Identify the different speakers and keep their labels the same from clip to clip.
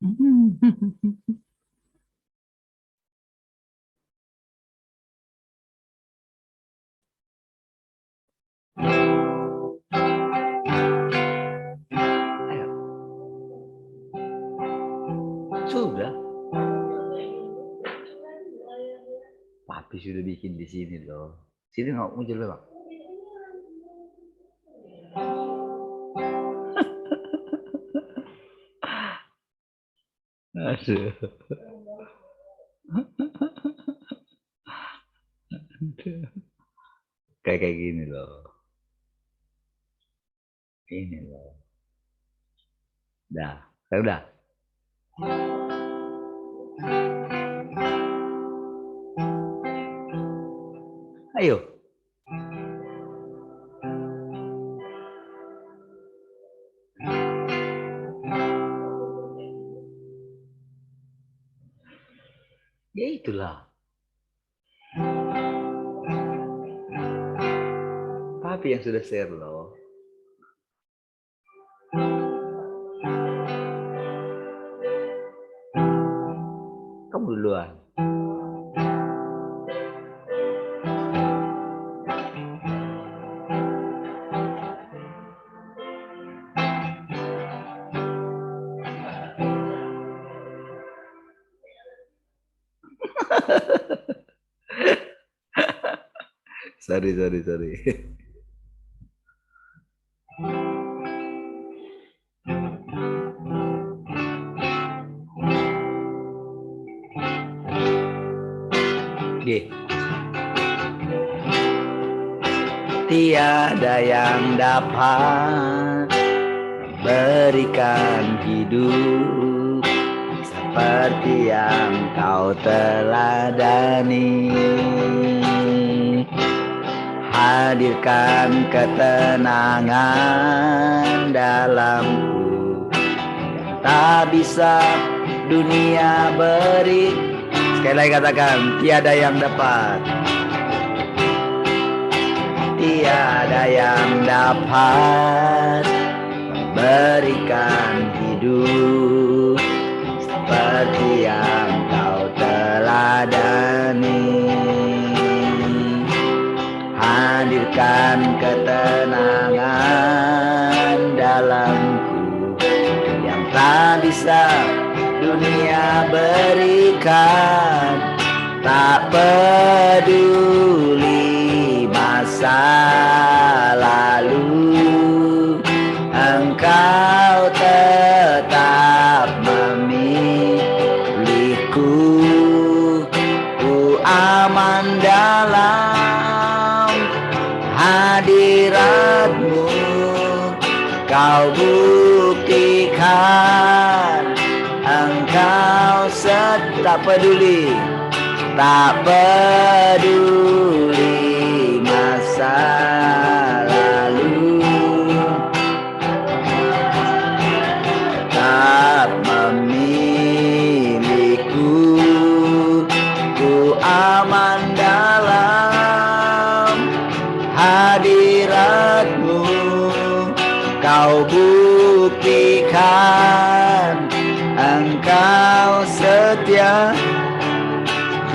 Speaker 1: Ayo. Sudah. Papi sudah bikin di sini loh. Sini nggak muncul Bang. Aduh. Kayak gini loh. Ini loh. Dah, udah. Ayo. Ya itulah. Papi yang sudah share loh. Kamu duluan. Sorry. Tiada yang dapat berikan hidup seperti yang kau teladani. Hadirkan ketenangan dalamku yang tak bisa dunia beri. Sekali lagi katakan, tiada yang dapat. Tiada yang dapat memberikan hidup seperti yang kau teladani. Hadirkan ketenangan dalamku yang tak bisa dunia berikan. Tak peduli masa lalu, engkau tetap memilikiku. Ku aman dalam hadiratmu, kau buktikan engkau tak peduli. Tak peduli masa lalu, tetap memilikiku. Ku aman dalam hadiratmu, kau buktikan engkau setia.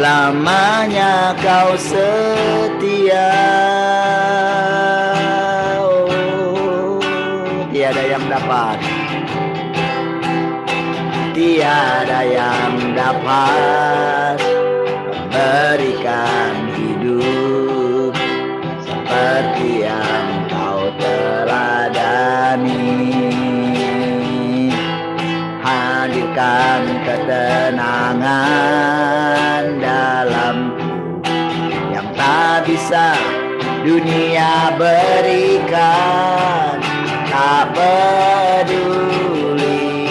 Speaker 1: Selamanya kau setia. Oh, tiada yang dapat. Tiada yang dapat memberikan hidup seperti yang kau teladani. Hadirkan ketenangan dalamku yang tak bisa dunia berikan. Tak peduli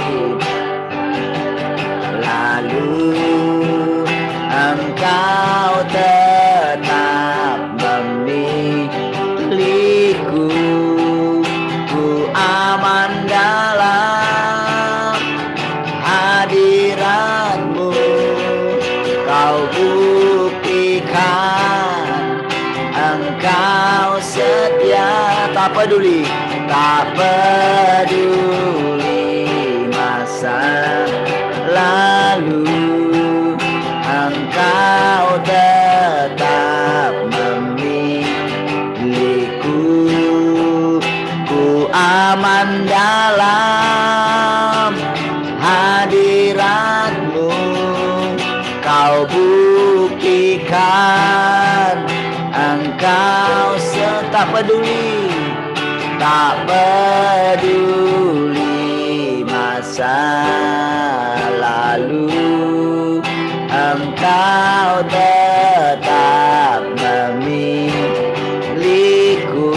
Speaker 1: lalu, engkau tetap memilikiku. Ku aman dalam hadiratmu, kau buktikan engkau setia. Tak peduli, tak peduli masa selalu Engkau tetap memilikiku. Ku aman dalam hadirat-Mu. Kau buktikan Engkau tak peduli, tak peduli masa lalu. Engkau tetap memilikiku.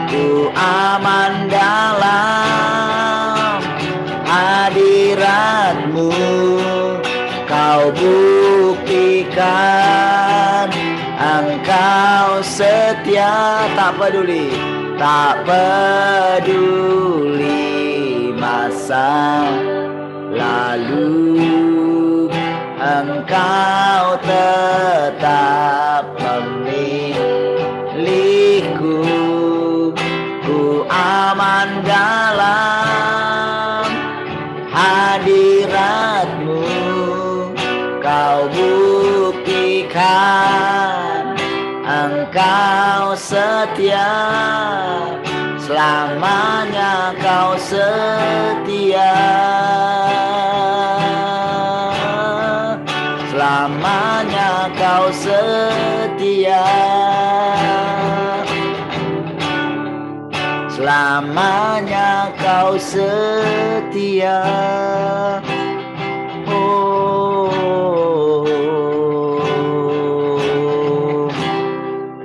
Speaker 1: Ku aman dalam hadirat-Mu. Kau buktikan Engkau setia, tak peduli masa lalu. Engkau tetap memilikiku. Ku aman dalam hadirat-Mu. Kau buktikan Engkau setia, selamanya Kau setia, selamanya Kau setia, selamanya Kau setia.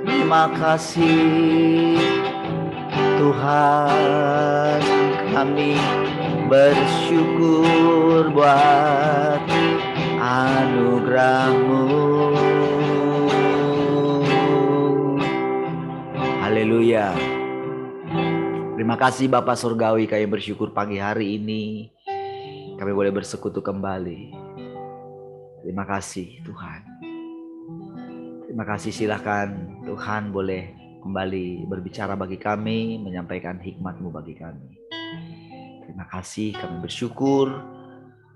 Speaker 1: Terima kasih Tuhan, kami bersyukur buat anugerah-Mu. Haleluya. Terima kasih Bapa Surgawi, kami bersyukur pagi hari ini kami boleh bersekutu kembali. Terima kasih Tuhan. Terima kasih, silakan Tuhan boleh kembali berbicara bagi kami, menyampaikan hikmat-Mu bagi kami. Terima kasih, kami bersyukur.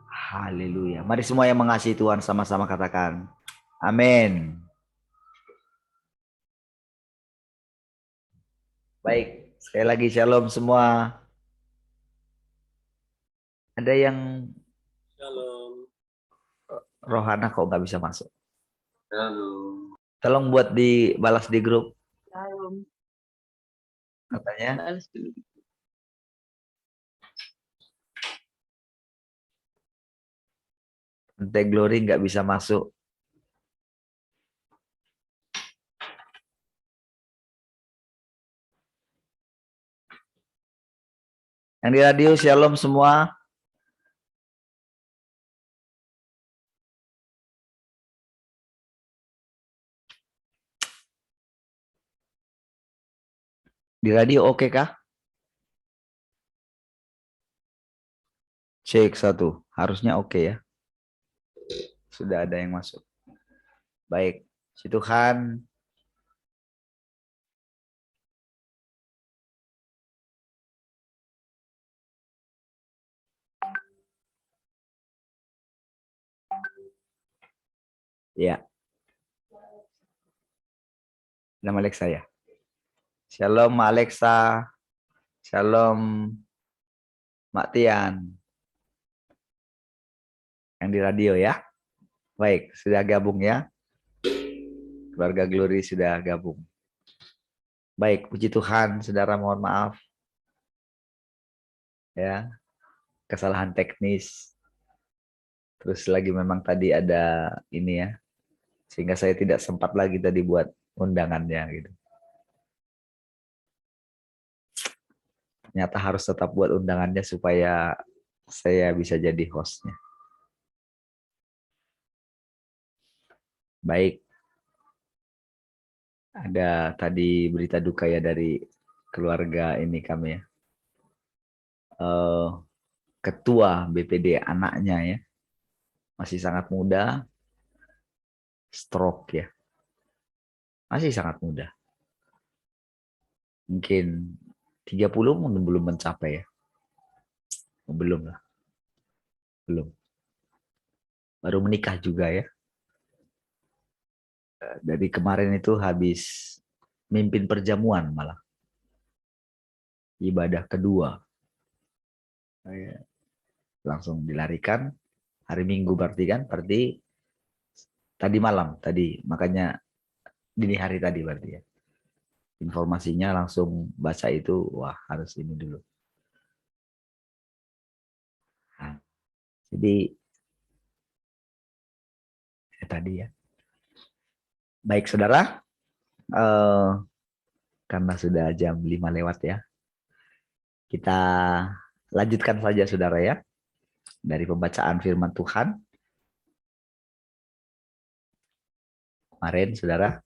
Speaker 1: Haleluya. Mari semua yang mengasihi Tuhan sama-sama katakan amin. Baik, sekali lagi shalom semua. Ada yang
Speaker 2: Shalom.
Speaker 1: Rohana kok nggak bisa masuk?
Speaker 2: Shalom.
Speaker 1: Tolong buat dibalas di grup.
Speaker 3: Shalom.
Speaker 1: Katanya.
Speaker 3: Balas dulu.
Speaker 1: Ente Glory nggak bisa masuk. Yang di radio shalom semua. Di radio oke kah? Cek 1. Harusnya oke ya. Sudah ada yang masuk. Baik. Si Tuhan. Ya. Nama Alexa ya. Shalom Alexa. Shalom Mak Tian. Yang di radio ya. Baik, sudah gabung ya. Keluarga Glory sudah gabung. Baik, puji Tuhan, saudara, mohon maaf. Ya. Kesalahan teknis. Terus lagi memang tadi ada ini ya. Sehingga saya tidak sempat lagi tadi buat undangannya gitu. Ternyata harus tetap buat undangannya supaya saya bisa jadi hostnya. Baik. Ada tadi berita duka ya dari keluarga ini kami ya. Ketua BPD anaknya ya. Masih sangat muda. Stroke ya. Masih sangat muda. Mungkin 30 mungkin belum mencapai ya. Belum lah. Belum. baru menikah juga ya. Dari kemarin itu habis mimpin perjamuan malah. Ibadah kedua. Langsung dilarikan hari Minggu berarti kan? Berarti tadi malam tadi. Makanya dini hari tadi berarti ya. Informasinya langsung baca itu, wah harus ini dulu. Nah, jadi tadi ya. Baik saudara, karena sudah jam 5 lewat ya. Kita lanjutkan saja saudara ya. Dari pembacaan firman Tuhan. Kemarin saudara.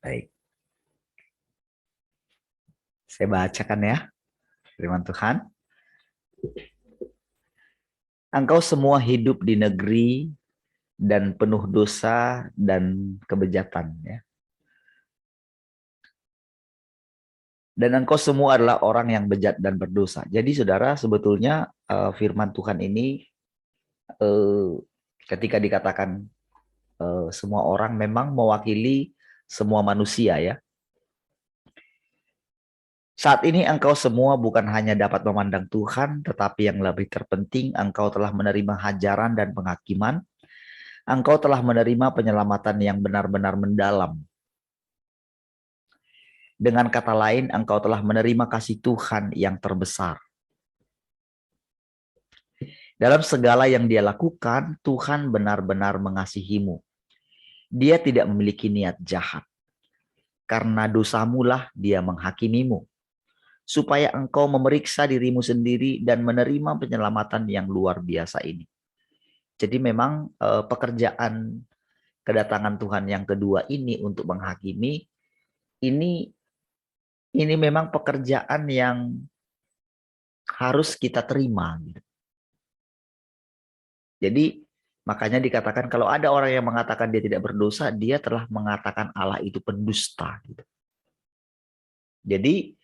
Speaker 1: Baik. Saya bacakan ya firman Tuhan. Engkau semua hidup di negeri dan penuh dosa dan kebejatan ya. Dan engkau semua adalah orang yang bejat dan berdosa. Jadi saudara, sebetulnya firman Tuhan ini ketika dikatakan semua orang memang mewakili semua manusia ya. Saat ini engkau semua bukan hanya dapat memandang Tuhan, tetapi yang lebih terpenting engkau telah menerima hajaran dan penghakiman. Engkau telah menerima penyelamatan yang benar-benar mendalam. Dengan kata lain, engkau telah menerima kasih Tuhan yang terbesar. Dalam segala yang dia lakukan, Tuhan benar-benar mengasihimu. Dia tidak memiliki niat jahat. Karena dosamulah dia menghakimimu. Supaya engkau memeriksa dirimu sendiri dan menerima penyelamatan yang luar biasa ini. Jadi memang pekerjaan kedatangan Tuhan yang kedua ini untuk menghakimi, ini memang pekerjaan yang harus kita terima. Jadi makanya dikatakan kalau ada orang yang mengatakan dia tidak berdosa, dia telah mengatakan Allah itu pendusta. Jadi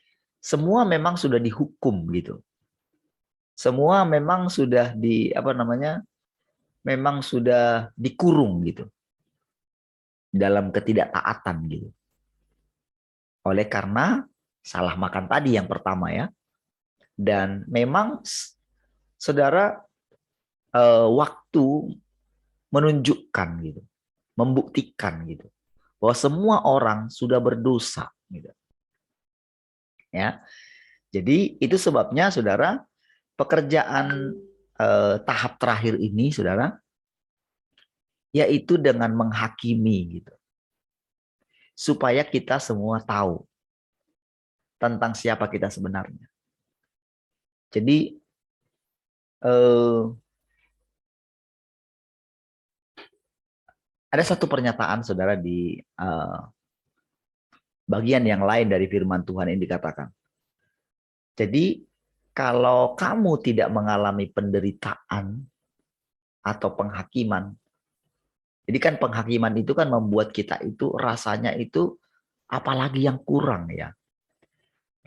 Speaker 1: semua memang sudah dihukum gitu. Semua memang sudah memang sudah dikurung gitu. Dalam ketidaktaatan gitu. Oleh karena salah makan tadi yang pertama ya. Dan memang saudara waktu menunjukkan gitu. Membuktikan gitu. Bahwa semua orang sudah berdosa gitu. Ya. Jadi itu sebabnya saudara pekerjaan tahap terakhir ini saudara yaitu dengan menghakimi gitu. Supaya kita semua tahu tentang siapa kita sebenarnya. Jadi ada satu pernyataan saudara di bagian yang lain dari firman Tuhan yang dikatakan. Jadi kalau kamu tidak mengalami penderitaan atau penghakiman, jadi kan penghakiman itu kan membuat kita itu rasanya itu apalagi yang kurang ya.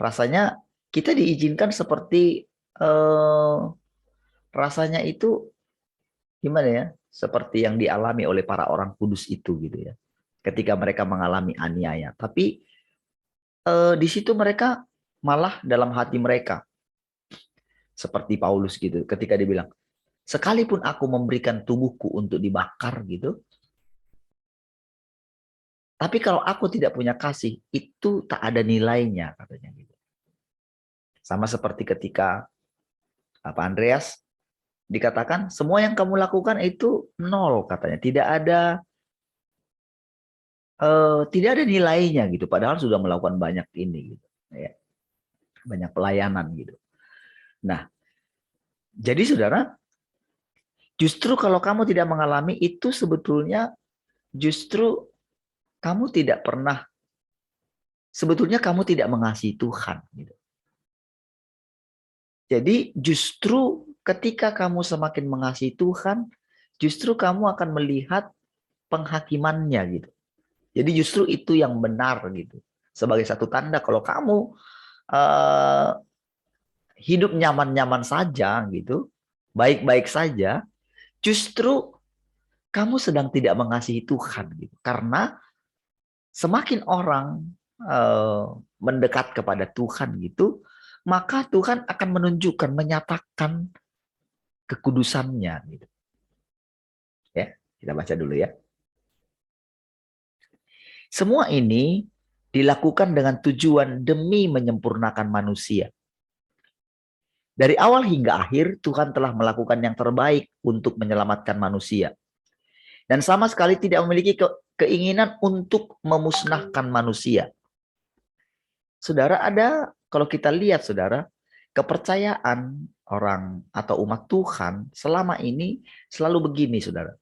Speaker 1: Rasanya kita diizinkan seperti rasanya itu gimana ya? Seperti yang dialami oleh para orang kudus itu gitu ya. Ketika mereka mengalami aniaya. Tapi di situ mereka malah dalam hati mereka seperti Paulus gitu ketika dia bilang sekalipun aku memberikan tubuhku untuk dibakar gitu tapi kalau aku tidak punya kasih itu tak ada nilainya katanya gitu. Sama seperti ketika Pak Andreas dikatakan semua yang kamu lakukan itu nol katanya, tidak ada nilainya gitu padahal sudah melakukan banyak ini gitu ya. Banyak pelayanan gitu. Nah, jadi saudara, justru kalau kamu tidak mengalami itu sebetulnya justru kamu tidak pernah sebetulnya kamu tidak mengasihi Tuhan. Gitu. Jadi justru ketika kamu semakin mengasihi Tuhan, justru kamu akan melihat penghakimannya gitu. Jadi justru itu yang benar gitu. Sebagai satu tanda kalau kamu hidup nyaman-nyaman saja gitu, baik-baik saja, justru kamu sedang tidak mengasihi Tuhan gitu. Karena semakin orang mendekat kepada Tuhan gitu, maka Tuhan akan menunjukkan, menyatakan kekudusannya gitu. Ya, kita baca dulu ya. Semua ini dilakukan dengan tujuan demi menyempurnakan manusia. Dari awal hingga akhir, Tuhan telah melakukan yang terbaik untuk menyelamatkan manusia. Dan sama sekali tidak memiliki keinginan untuk memusnahkan manusia. Saudara, ada, kalau kita lihat saudara, kepercayaan orang atau umat Tuhan selama ini selalu begini saudara.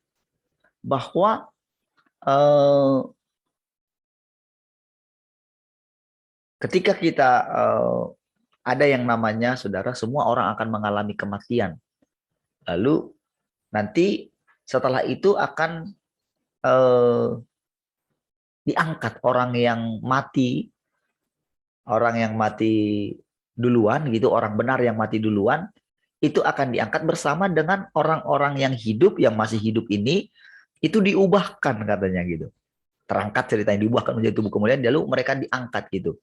Speaker 1: Bahwa ketika kita ada yang namanya saudara, semua orang akan mengalami kematian. Lalu nanti setelah itu akan diangkat orang yang mati duluan gitu, orang benar yang mati duluan itu akan diangkat bersama dengan orang-orang yang hidup, yang masih hidup ini itu diubahkan katanya gitu. Terangkat ceritanya, diubahkan menjadi tubuh kemuliaan, lalu mereka diangkat gitu.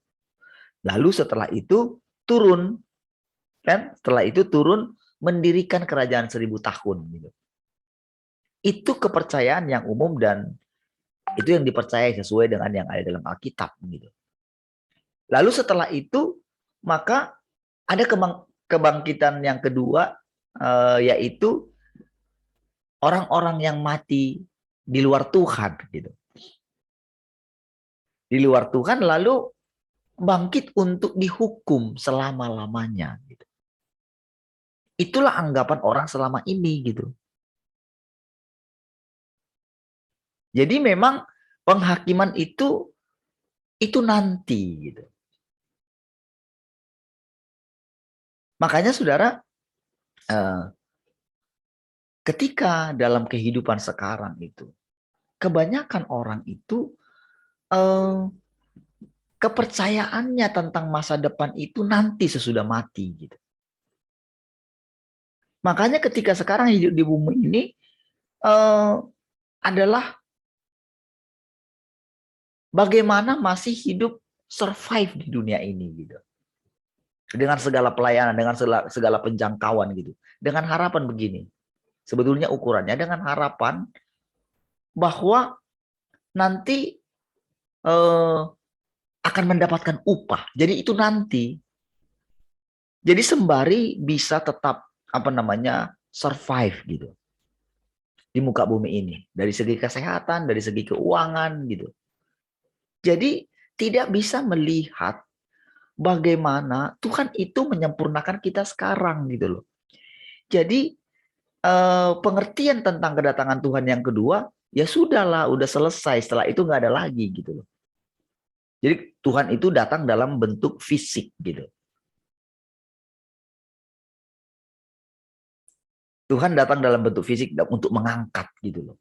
Speaker 1: Lalu setelah itu turun, kan? Setelah itu turun mendirikan kerajaan 1000 tahun gitu. Itu kepercayaan yang umum dan itu yang dipercayai sesuai dengan yang ada dalam Alkitab gitu. Lalu setelah itu maka ada kebangkitan yang kedua, yaitu orang-orang yang mati di luar Tuhan gitu. Di luar Tuhan lalu bangkit untuk dihukum selama-lamanya gitu. Itulah anggapan orang selama ini gitu. Jadi memang penghakiman itu nanti gitu. Makanya saudara, ketika dalam kehidupan sekarang itu, kebanyakan orang itu kepercayaannya tentang masa depan itu nanti sesudah mati gitu. Makanya ketika sekarang hidup di bumi ini adalah bagaimana masih hidup survive di dunia ini gitu. Dengan segala pelayanan, dengan segala penjangkauan gitu. Dengan harapan begini. Sebetulnya ukurannya dengan harapan bahwa nanti akan mendapatkan upah. Jadi itu nanti. Jadi sembari bisa tetap survive gitu di muka bumi ini, dari segi kesehatan, dari segi keuangan gitu. Jadi tidak bisa melihat bagaimana Tuhan itu menyempurnakan kita sekarang gitu loh. Jadi pengertian tentang kedatangan Tuhan yang kedua ya sudahlah, udah selesai, setelah itu nggak ada lagi gitu loh. Jadi Tuhan itu datang dalam bentuk fisik gitu. Tuhan datang dalam bentuk fisik untuk mengangkat gitu loh.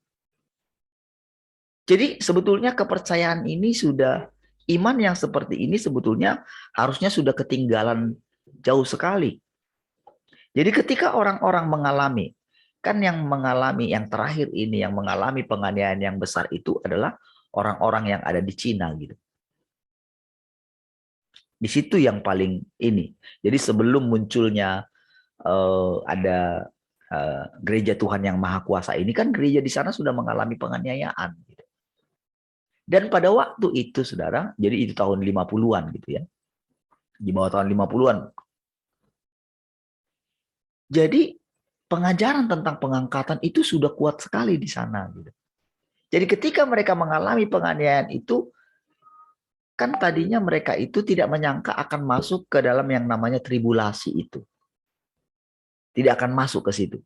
Speaker 1: Jadi sebetulnya kepercayaan ini sudah, iman yang seperti ini sebetulnya harusnya sudah ketinggalan jauh sekali. Jadi ketika orang-orang mengalami, kan yang terakhir ini, yang mengalami penganiayaan yang besar itu adalah orang-orang yang ada di Cina gitu. Di situ yang paling ini. Jadi sebelum munculnya ada gereja Tuhan yang Maha Kuasa ini, kan gereja di sana sudah mengalami penganiayaan gitu. Dan pada waktu itu saudara, jadi itu tahun 50-an gitu ya. Di bawah tahun 50-an. Jadi pengajaran tentang pengangkatan itu sudah kuat sekali di sana gitu. Jadi ketika mereka mengalami penganiayaan itu, kan tadinya mereka itu tidak menyangka akan masuk ke dalam yang namanya tribulasi itu. Tidak akan masuk ke situ.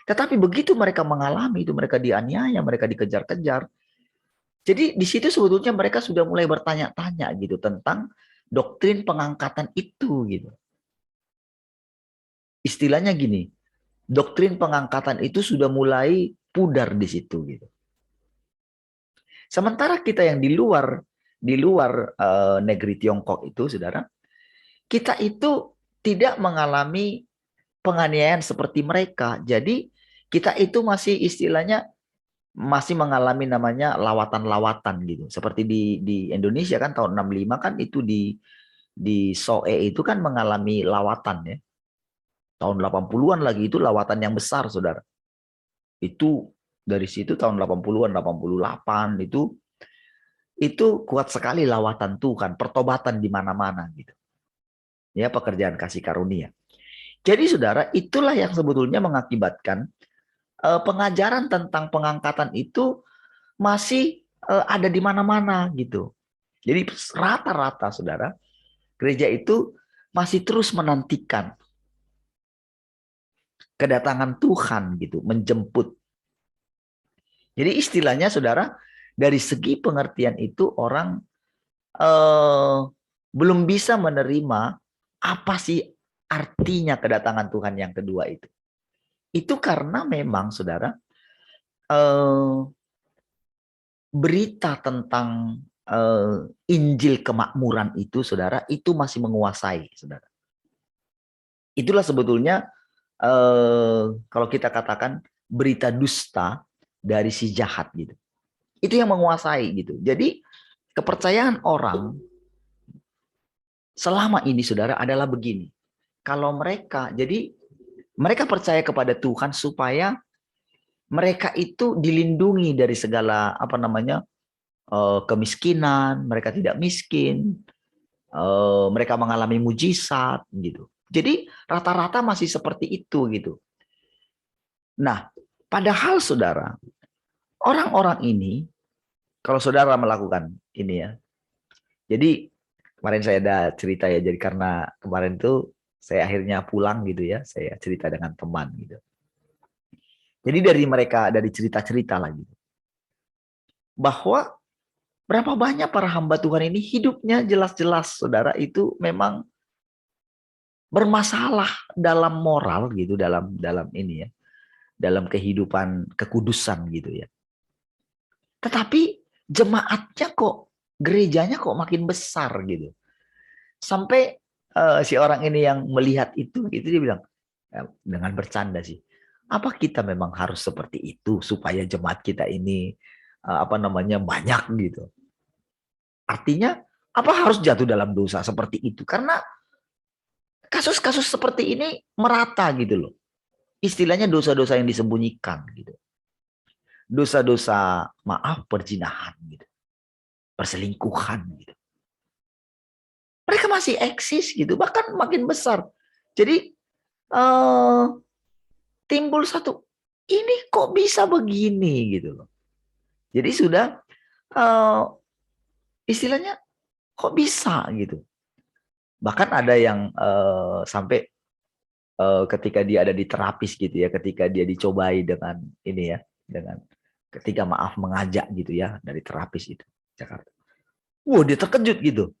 Speaker 1: Tetapi begitu mereka mengalami itu, mereka dianiaya, mereka dikejar-kejar, Jadi di situ sebetulnya mereka sudah mulai bertanya-tanya gitu tentang doktrin pengangkatan itu gitu. Istilahnya gini, doktrin pengangkatan itu sudah mulai pudar di situ gitu. Sementara kita yang di luar negeri Tiongkok itu, saudara, kita itu tidak mengalami penganiayaan seperti mereka. Jadi kita itu masih istilahnya masih mengalami namanya lawatan-lawatan gitu. Seperti di Indonesia kan tahun 65 kan itu di Soe itu kan mengalami lawatan ya. Tahun 80-an lagi itu lawatan yang besar, saudara. Itu dari situ tahun 80-an, 88 itu kuat sekali lawatan Tuhan, pertobatan di mana-mana gitu. Ya, pekerjaan kasih karunia. Jadi saudara, itulah yang sebetulnya mengakibatkan pengajaran tentang pengangkatan itu masih ada di mana-mana gitu. Jadi rata-rata saudara, gereja itu masih terus menantikan kedatangan Tuhan gitu, menjemput. Jadi istilahnya saudara, dari segi pengertian itu orang eh, belum bisa menerima apa sih artinya kedatangan Tuhan yang kedua itu. Itu karena memang saudara, eh, berita tentang Injil kemakmuran itu saudara, itu masih menguasai saudara. Itulah sebetulnya kalau kita katakan berita dusta dari si jahat gitu. Itu yang menguasai gitu. Jadi kepercayaan orang selama ini saudara adalah begini. Kalau mereka percaya kepada Tuhan supaya mereka itu dilindungi dari segala apa namanya kemiskinan, mereka tidak miskin, mereka mengalami mujizat gitu. Jadi rata-rata masih seperti itu gitu. Nah, padahal saudara, orang-orang ini kalau saudara melakukan ini ya. Jadi kemarin saya ada cerita ya, jadi karena kemarin tuh saya akhirnya pulang gitu ya, saya cerita dengan teman gitu. Jadi dari cerita-cerita lagi bahwa berapa banyak para hamba Tuhan ini hidupnya jelas-jelas saudara itu memang bermasalah dalam moral gitu, dalam ini ya, dalam kehidupan kekudusan gitu ya. Tetapi jemaatnya kok, gerejanya kok makin besar gitu. Sampai si orang ini yang melihat itu dia bilang dengan bercanda sih, apa kita memang harus seperti itu supaya jemaat kita ini apa namanya banyak gitu. Artinya apa harus jatuh dalam dosa seperti itu? Karena kasus-kasus seperti ini merata gitu loh. Istilahnya dosa-dosa yang disembunyikan gitu. Dosa-dosa maaf perzinahan gitu. Perselingkuhan gitu. Mereka masih eksis gitu, bahkan makin besar. Jadi timbul satu, ini kok bisa begini gitu loh. Jadi sudah istilahnya kok bisa gitu. Bahkan ada yang sampai ketika dia ada di terapis gitu ya, ketika dia dicobai dengan ini ya, dengan ketika maaf mengajak gitu ya dari terapis itu Jakarta. Wah, dia terkejut gitu.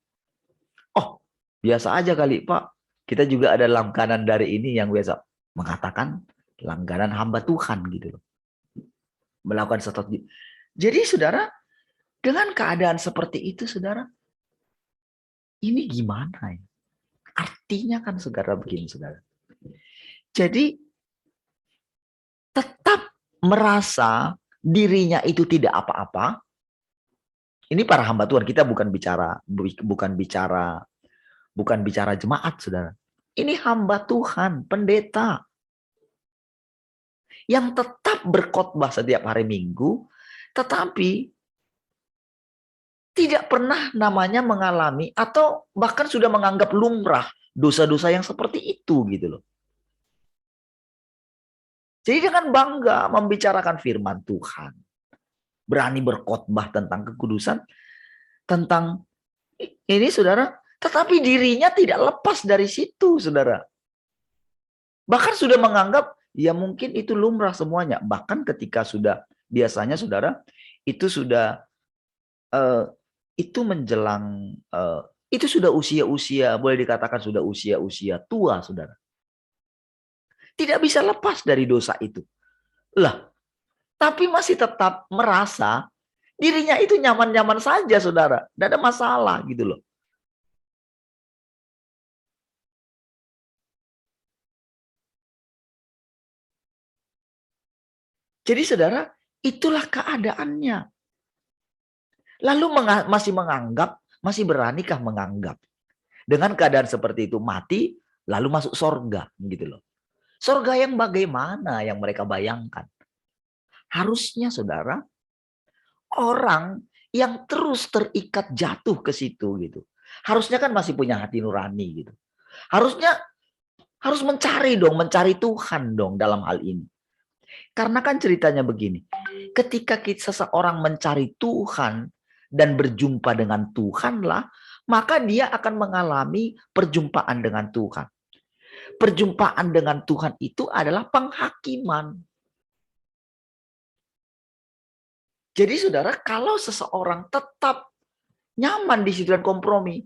Speaker 1: Oh, biasa aja kali Pak. Kita juga ada langganan dari ini yang biasa mengatakan langganan hamba Tuhan gitu loh. Melakukan sesuatu. Jadi saudara, dengan keadaan seperti itu saudara, ini gimana ya? Artinya kan saudara begini saudara. Jadi tetap merasa dirinya itu tidak apa-apa. Ini para hamba Tuhan, kita bukan bicara jemaat, saudara. Ini hamba Tuhan, pendeta yang tetap berkhotbah setiap hari Minggu, tetapi tidak pernah namanya mengalami atau bahkan sudah menganggap lumrah dosa-dosa yang seperti itu gitu loh. Jadi dengan bangga membicarakan firman Tuhan, berani berkhotbah tentang kekudusan, tentang ini saudara, tetapi dirinya tidak lepas dari situ saudara. Bahkan sudah menganggap ya mungkin itu lumrah semuanya. Bahkan ketika sudah biasanya saudara itu sudah itu menjelang itu sudah usia-usia, boleh dikatakan sudah usia-usia tua, saudara. Tidak bisa lepas dari dosa itu. Lah, tapi masih tetap merasa dirinya itu nyaman-nyaman saja, saudara. Tidak ada masalah gitu loh. Jadi saudara, itulah keadaannya. Lalu masih menganggap, masih beranikah menganggap dengan keadaan seperti itu mati lalu masuk sorga gitu loh. Sorga yang bagaimana yang mereka bayangkan? Harusnya saudara, orang yang terus terikat jatuh ke situ gitu. Harusnya kan masih punya hati nurani gitu. Harusnya harus mencari Tuhan dong dalam hal ini. Karena kan ceritanya begini, ketika seseorang mencari Tuhan dan berjumpa dengan Tuhanlah, maka dia akan mengalami perjumpaan dengan Tuhan. Perjumpaan dengan Tuhan itu adalah penghakiman. Jadi saudara, kalau seseorang tetap nyaman di situ dan kompromi,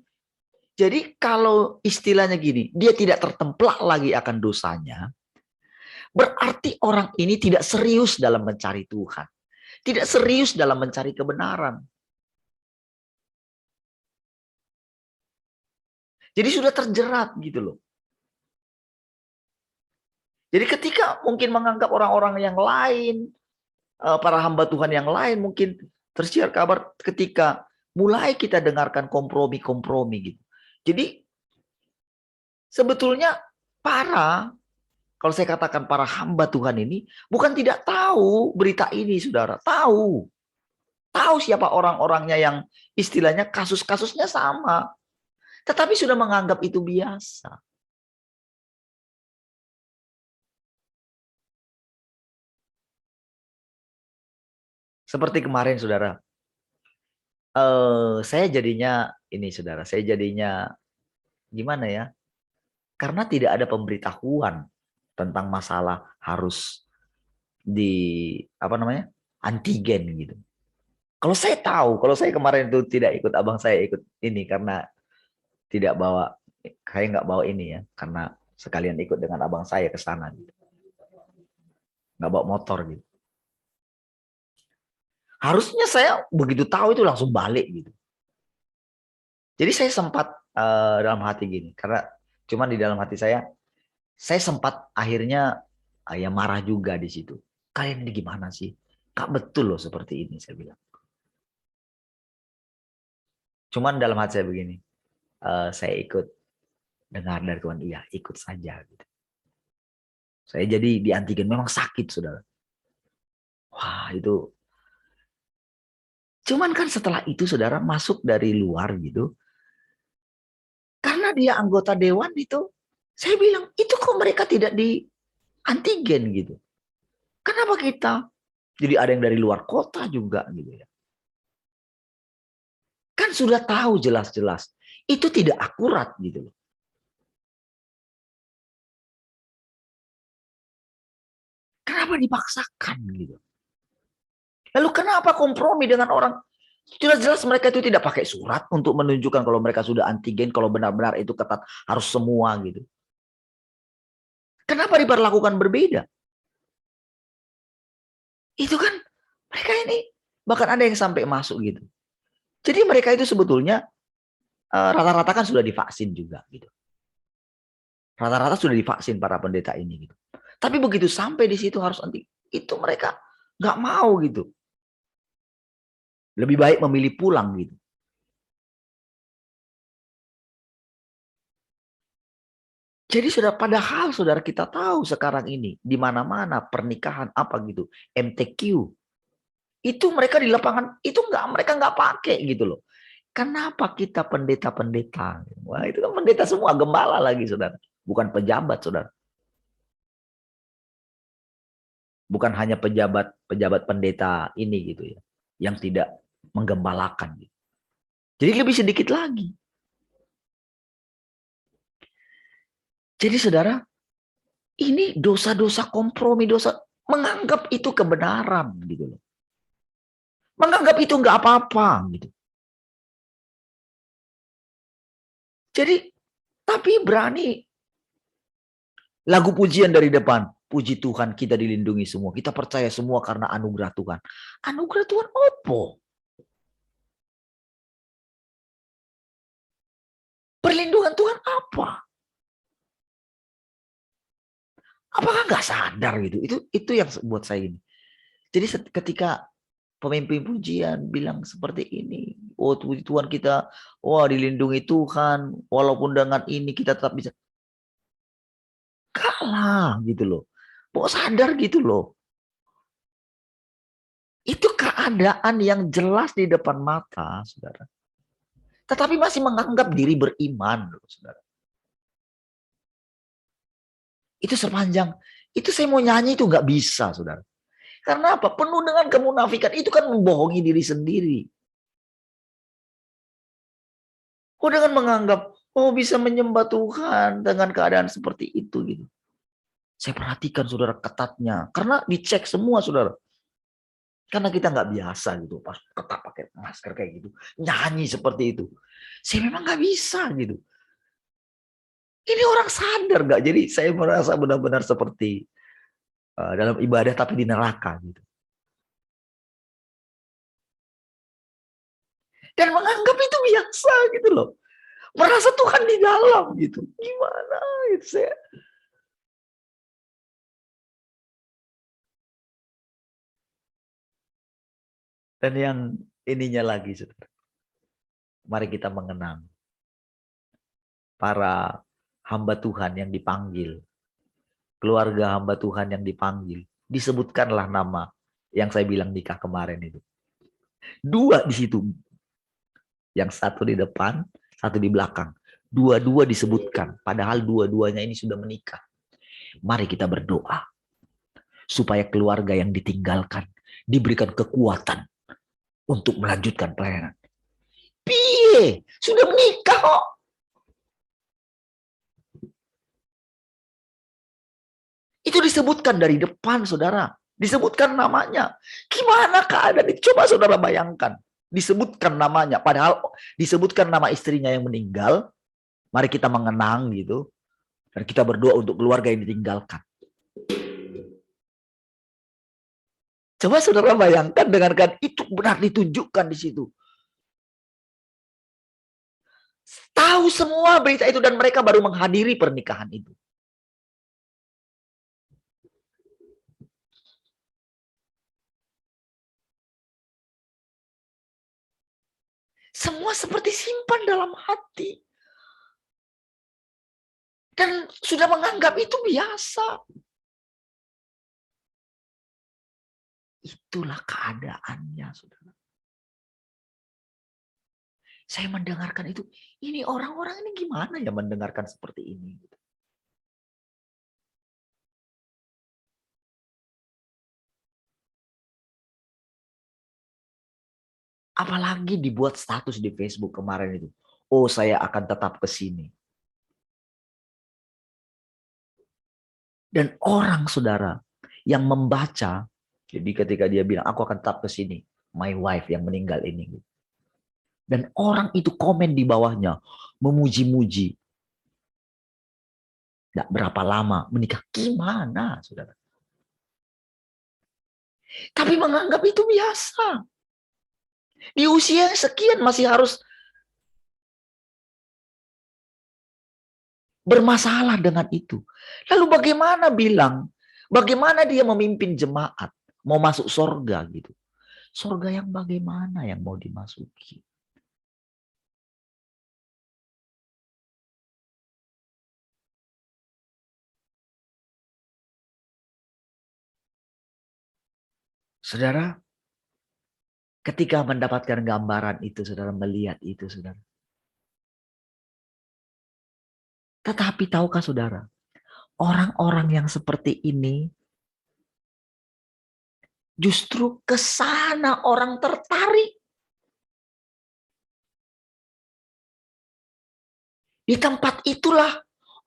Speaker 1: jadi kalau istilahnya gini, dia tidak tertemplak lagi akan dosanya, berarti orang ini tidak serius dalam mencari Tuhan. Tidak serius dalam mencari kebenaran. Jadi sudah terjerat gitu loh. Jadi ketika mungkin menganggap orang-orang yang lain, para hamba Tuhan yang lain mungkin tersiar kabar ketika mulai kita dengarkan kompromi-kompromi gitu. Jadi sebetulnya kalau saya katakan para hamba Tuhan ini bukan tidak tahu berita ini, saudara. Tahu. Tahu siapa orang-orangnya yang istilahnya kasus-kasusnya sama. Tetapi sudah menganggap itu biasa. Seperti kemarin, saudara. Saya jadinya ini, saudara. Saya jadinya gimana ya? Karena tidak ada pemberitahuan tentang masalah harus antigen gitu. Kalau saya tahu, kalau saya kemarin itu tidak ikut, abang saya ikut ini karena tidak bawa, saya nggak bawa ini ya, karena sekalian ikut dengan abang saya ke sana gitu. Nggak bawa motor gitu. Harusnya saya begitu tahu itu langsung balik gitu. Jadi saya sempat dalam hati gini, karena cuman di dalam hati saya sempat akhirnya ya marah juga di situ. Kalian ini gimana sih? Kak betul loh seperti ini, saya bilang. Cuman dalam hati saya begini, saya ikut dengar dari Tuhan, iya ikut saja. Gitu. Saya jadi di antigen, memang sakit, saudara. Wah itu. Cuman kan setelah itu saudara masuk dari luar gitu. Karena dia anggota dewan itu, saya bilang itu kok mereka tidak di antigen gitu. Kenapa kita? Jadi ada yang dari luar kota juga gitu ya. Kan sudah tahu jelas-jelas itu tidak akurat gitu loh. Kenapa dipaksakan gitu? Lalu kenapa kompromi dengan orang? Jelas-jelas mereka itu tidak pakai surat untuk menunjukkan kalau mereka sudah antigen, kalau benar-benar itu ketat harus semua gitu. Kenapa diperlakukan berbeda? Itu kan mereka ini bahkan ada yang sampai masuk gitu. Jadi mereka itu sebetulnya rata-rata kan sudah divaksin juga gitu. Rata-rata sudah divaksin para pendeta ini gitu. Tapi begitu sampai di situ harus anti, itu mereka nggak mau gitu. Lebih baik memilih pulang gitu. Jadi padahal saudara kita tahu sekarang ini di mana-mana pernikahan apa gitu, MTQ. Itu mereka di lapangan itu mereka nggak pakai gitu loh. Kenapa kita pendeta-pendeta? Wah, itu kan pendeta semua, gembala lagi, saudara. Bukan pejabat, saudara. Bukan hanya pejabat pendeta ini gitu ya, yang tidak menggembalakan. Gitu. Jadi lebih sedikit lagi. Jadi saudara, ini dosa-dosa kompromi, dosa menganggap itu kebenaran gitu loh. Menganggap itu nggak apa-apa gitu. Jadi, tapi berani lagu pujian dari depan. Puji Tuhan kita dilindungi semua. Kita percaya semua karena anugerah Tuhan. Anugerah Tuhan opo? Perlindungan Tuhan apa? Apakah nggak sadar gitu? Itu yang buat saya ini. Jadi ketika pemimpin pujian bilang seperti ini, oh puji Tuhan kita, wah dilindungi Tuhan, walaupun dengan ini kita tetap bisa. Kalah gitu loh. Mau sadar gitu loh. Itu keadaan yang jelas di depan mata, saudara. Tetapi masih menganggap diri beriman, saudara. Itu sepanjang, itu saya mau nyanyi itu nggak bisa, saudara. Karena apa? Penuh dengan kemunafikan. Itu kan membohongi diri sendiri. Oh, dengan menganggap, oh bisa menyembah Tuhan dengan keadaan seperti itu gitu. Saya perhatikan saudara ketatnya. Karena dicek semua saudara. Karena kita nggak biasa gitu. Pas ketat pakai masker kayak gitu. Nyanyi seperti itu. Saya memang nggak bisa gitu. Ini orang sadar nggak? Jadi saya merasa benar-benar seperti dalam ibadah tapi di neraka gitu. Dan menganggap itu biasa gitu loh. Merasa Tuhan di dalam gitu. Gimana gitu saya. Dan yang ininya lagi saudara. Mari kita mengenang para hamba Tuhan yang dipanggil. Keluarga hamba Tuhan yang dipanggil. Disebutkanlah nama yang saya bilang nikah kemarin itu. 2 di situ. Yang satu di depan, satu di belakang. Dua-dua disebutkan. Padahal dua-duanya ini sudah menikah. Mari kita berdoa. Supaya keluarga yang ditinggalkan diberikan kekuatan untuk melanjutkan pelayanan. Piye? Sudah menikah kok. Itu disebutkan dari depan, saudara. Disebutkan namanya. Gimana keadaan itu? Coba saudara bayangkan. Disebutkan namanya. Padahal disebutkan nama istrinya yang meninggal. Mari kita mengenang gitu. Dan kita berdoa untuk keluarga yang ditinggalkan. Coba saudara bayangkan dengan kan itu benar ditunjukkan di situ. Tahu semua berita itu dan mereka baru menghadiri pernikahan itu. Semua seperti simpan dalam hati. Dan sudah menganggap itu biasa. Itulah keadaannya, saudara. Saya mendengarkan itu. Ini orang-orang ini gimana ya mendengarkan seperti ini? Apalagi dibuat status di Facebook kemarin itu. Oh, saya akan tetap ke sini. Dan orang, saudara, yang membaca, jadi ketika dia bilang, aku akan tetap ke sini. My wife yang meninggal ini. Dan orang itu komen di bawahnya. Memuji-muji. Tidak berapa lama menikah. Gimana, saudara? Tapi menganggap itu biasa. Di usia sekian masih harus bermasalah dengan itu. Lalu bagaimana dia memimpin jemaat, mau masuk sorga gitu. Sorga yang bagaimana yang mau dimasuki? Saudara, ketika mendapatkan gambaran itu, saudara melihat itu, saudara. Tetapi tahukah saudara, orang-orang yang seperti ini justru ke sana orang tertarik. Di tempat itulah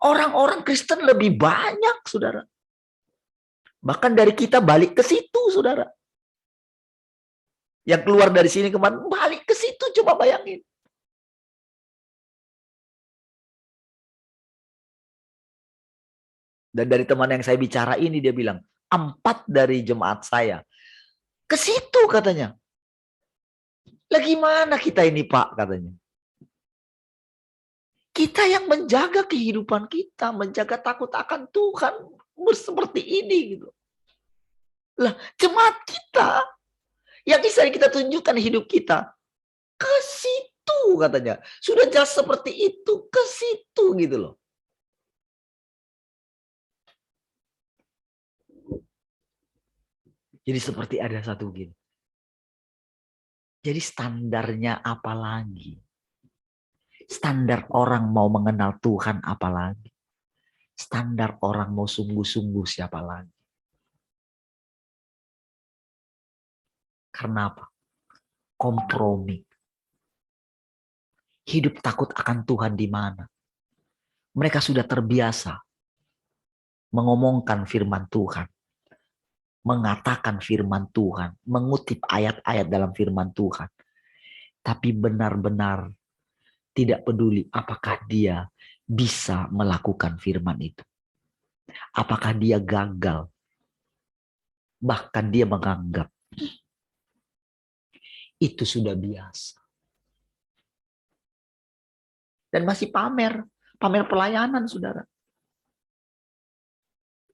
Speaker 1: orang-orang Kristen lebih banyak, saudara. Bahkan dari kita balik ke situ, saudara. Yang keluar dari sini kemarin balik ke situ, coba bayangin. Dan dari teman yang saya bicara ini dia bilang, 4 dari jemaat saya ke situ katanya. Lah gimana kita ini Pak katanya. Kita yang menjaga kehidupan kita, menjaga takut akan Tuhan seperti ini gitu. Lah jemaat kita yang bisa kita tunjukkan hidup kita ke situ katanya. Sudah jelas seperti itu, ke situ gitu loh. Jadi seperti ada satu gini. Jadi standarnya apa lagi? Standar orang mau mengenal Tuhan apa lagi? Standar orang mau sungguh-sungguh siapa lagi? Karena apa? Kompromi. Hidup takut akan Tuhan di mana? Mereka sudah terbiasa mengomongkan firman Tuhan, mengatakan firman Tuhan, mengutip ayat-ayat dalam firman Tuhan. Tapi benar-benar tidak peduli apakah dia bisa melakukan firman itu. Apakah dia gagal. Bahkan dia menganggap itu sudah biasa. Dan masih pamer pelayanan saudara.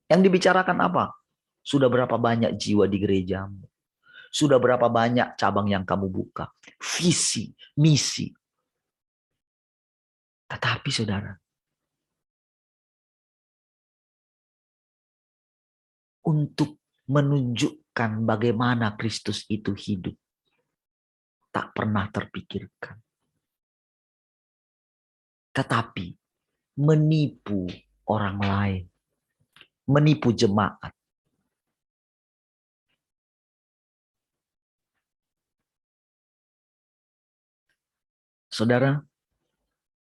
Speaker 1: Yang dibicarakan apa? Sudah berapa banyak jiwa di gerejamu? Sudah berapa banyak cabang yang kamu buka? Visi, misi. Tetapi saudara, untuk menunjukkan bagaimana Kristus itu hidup, tak pernah terpikirkan. Tetapi menipu orang lain, menipu jemaat. Saudara,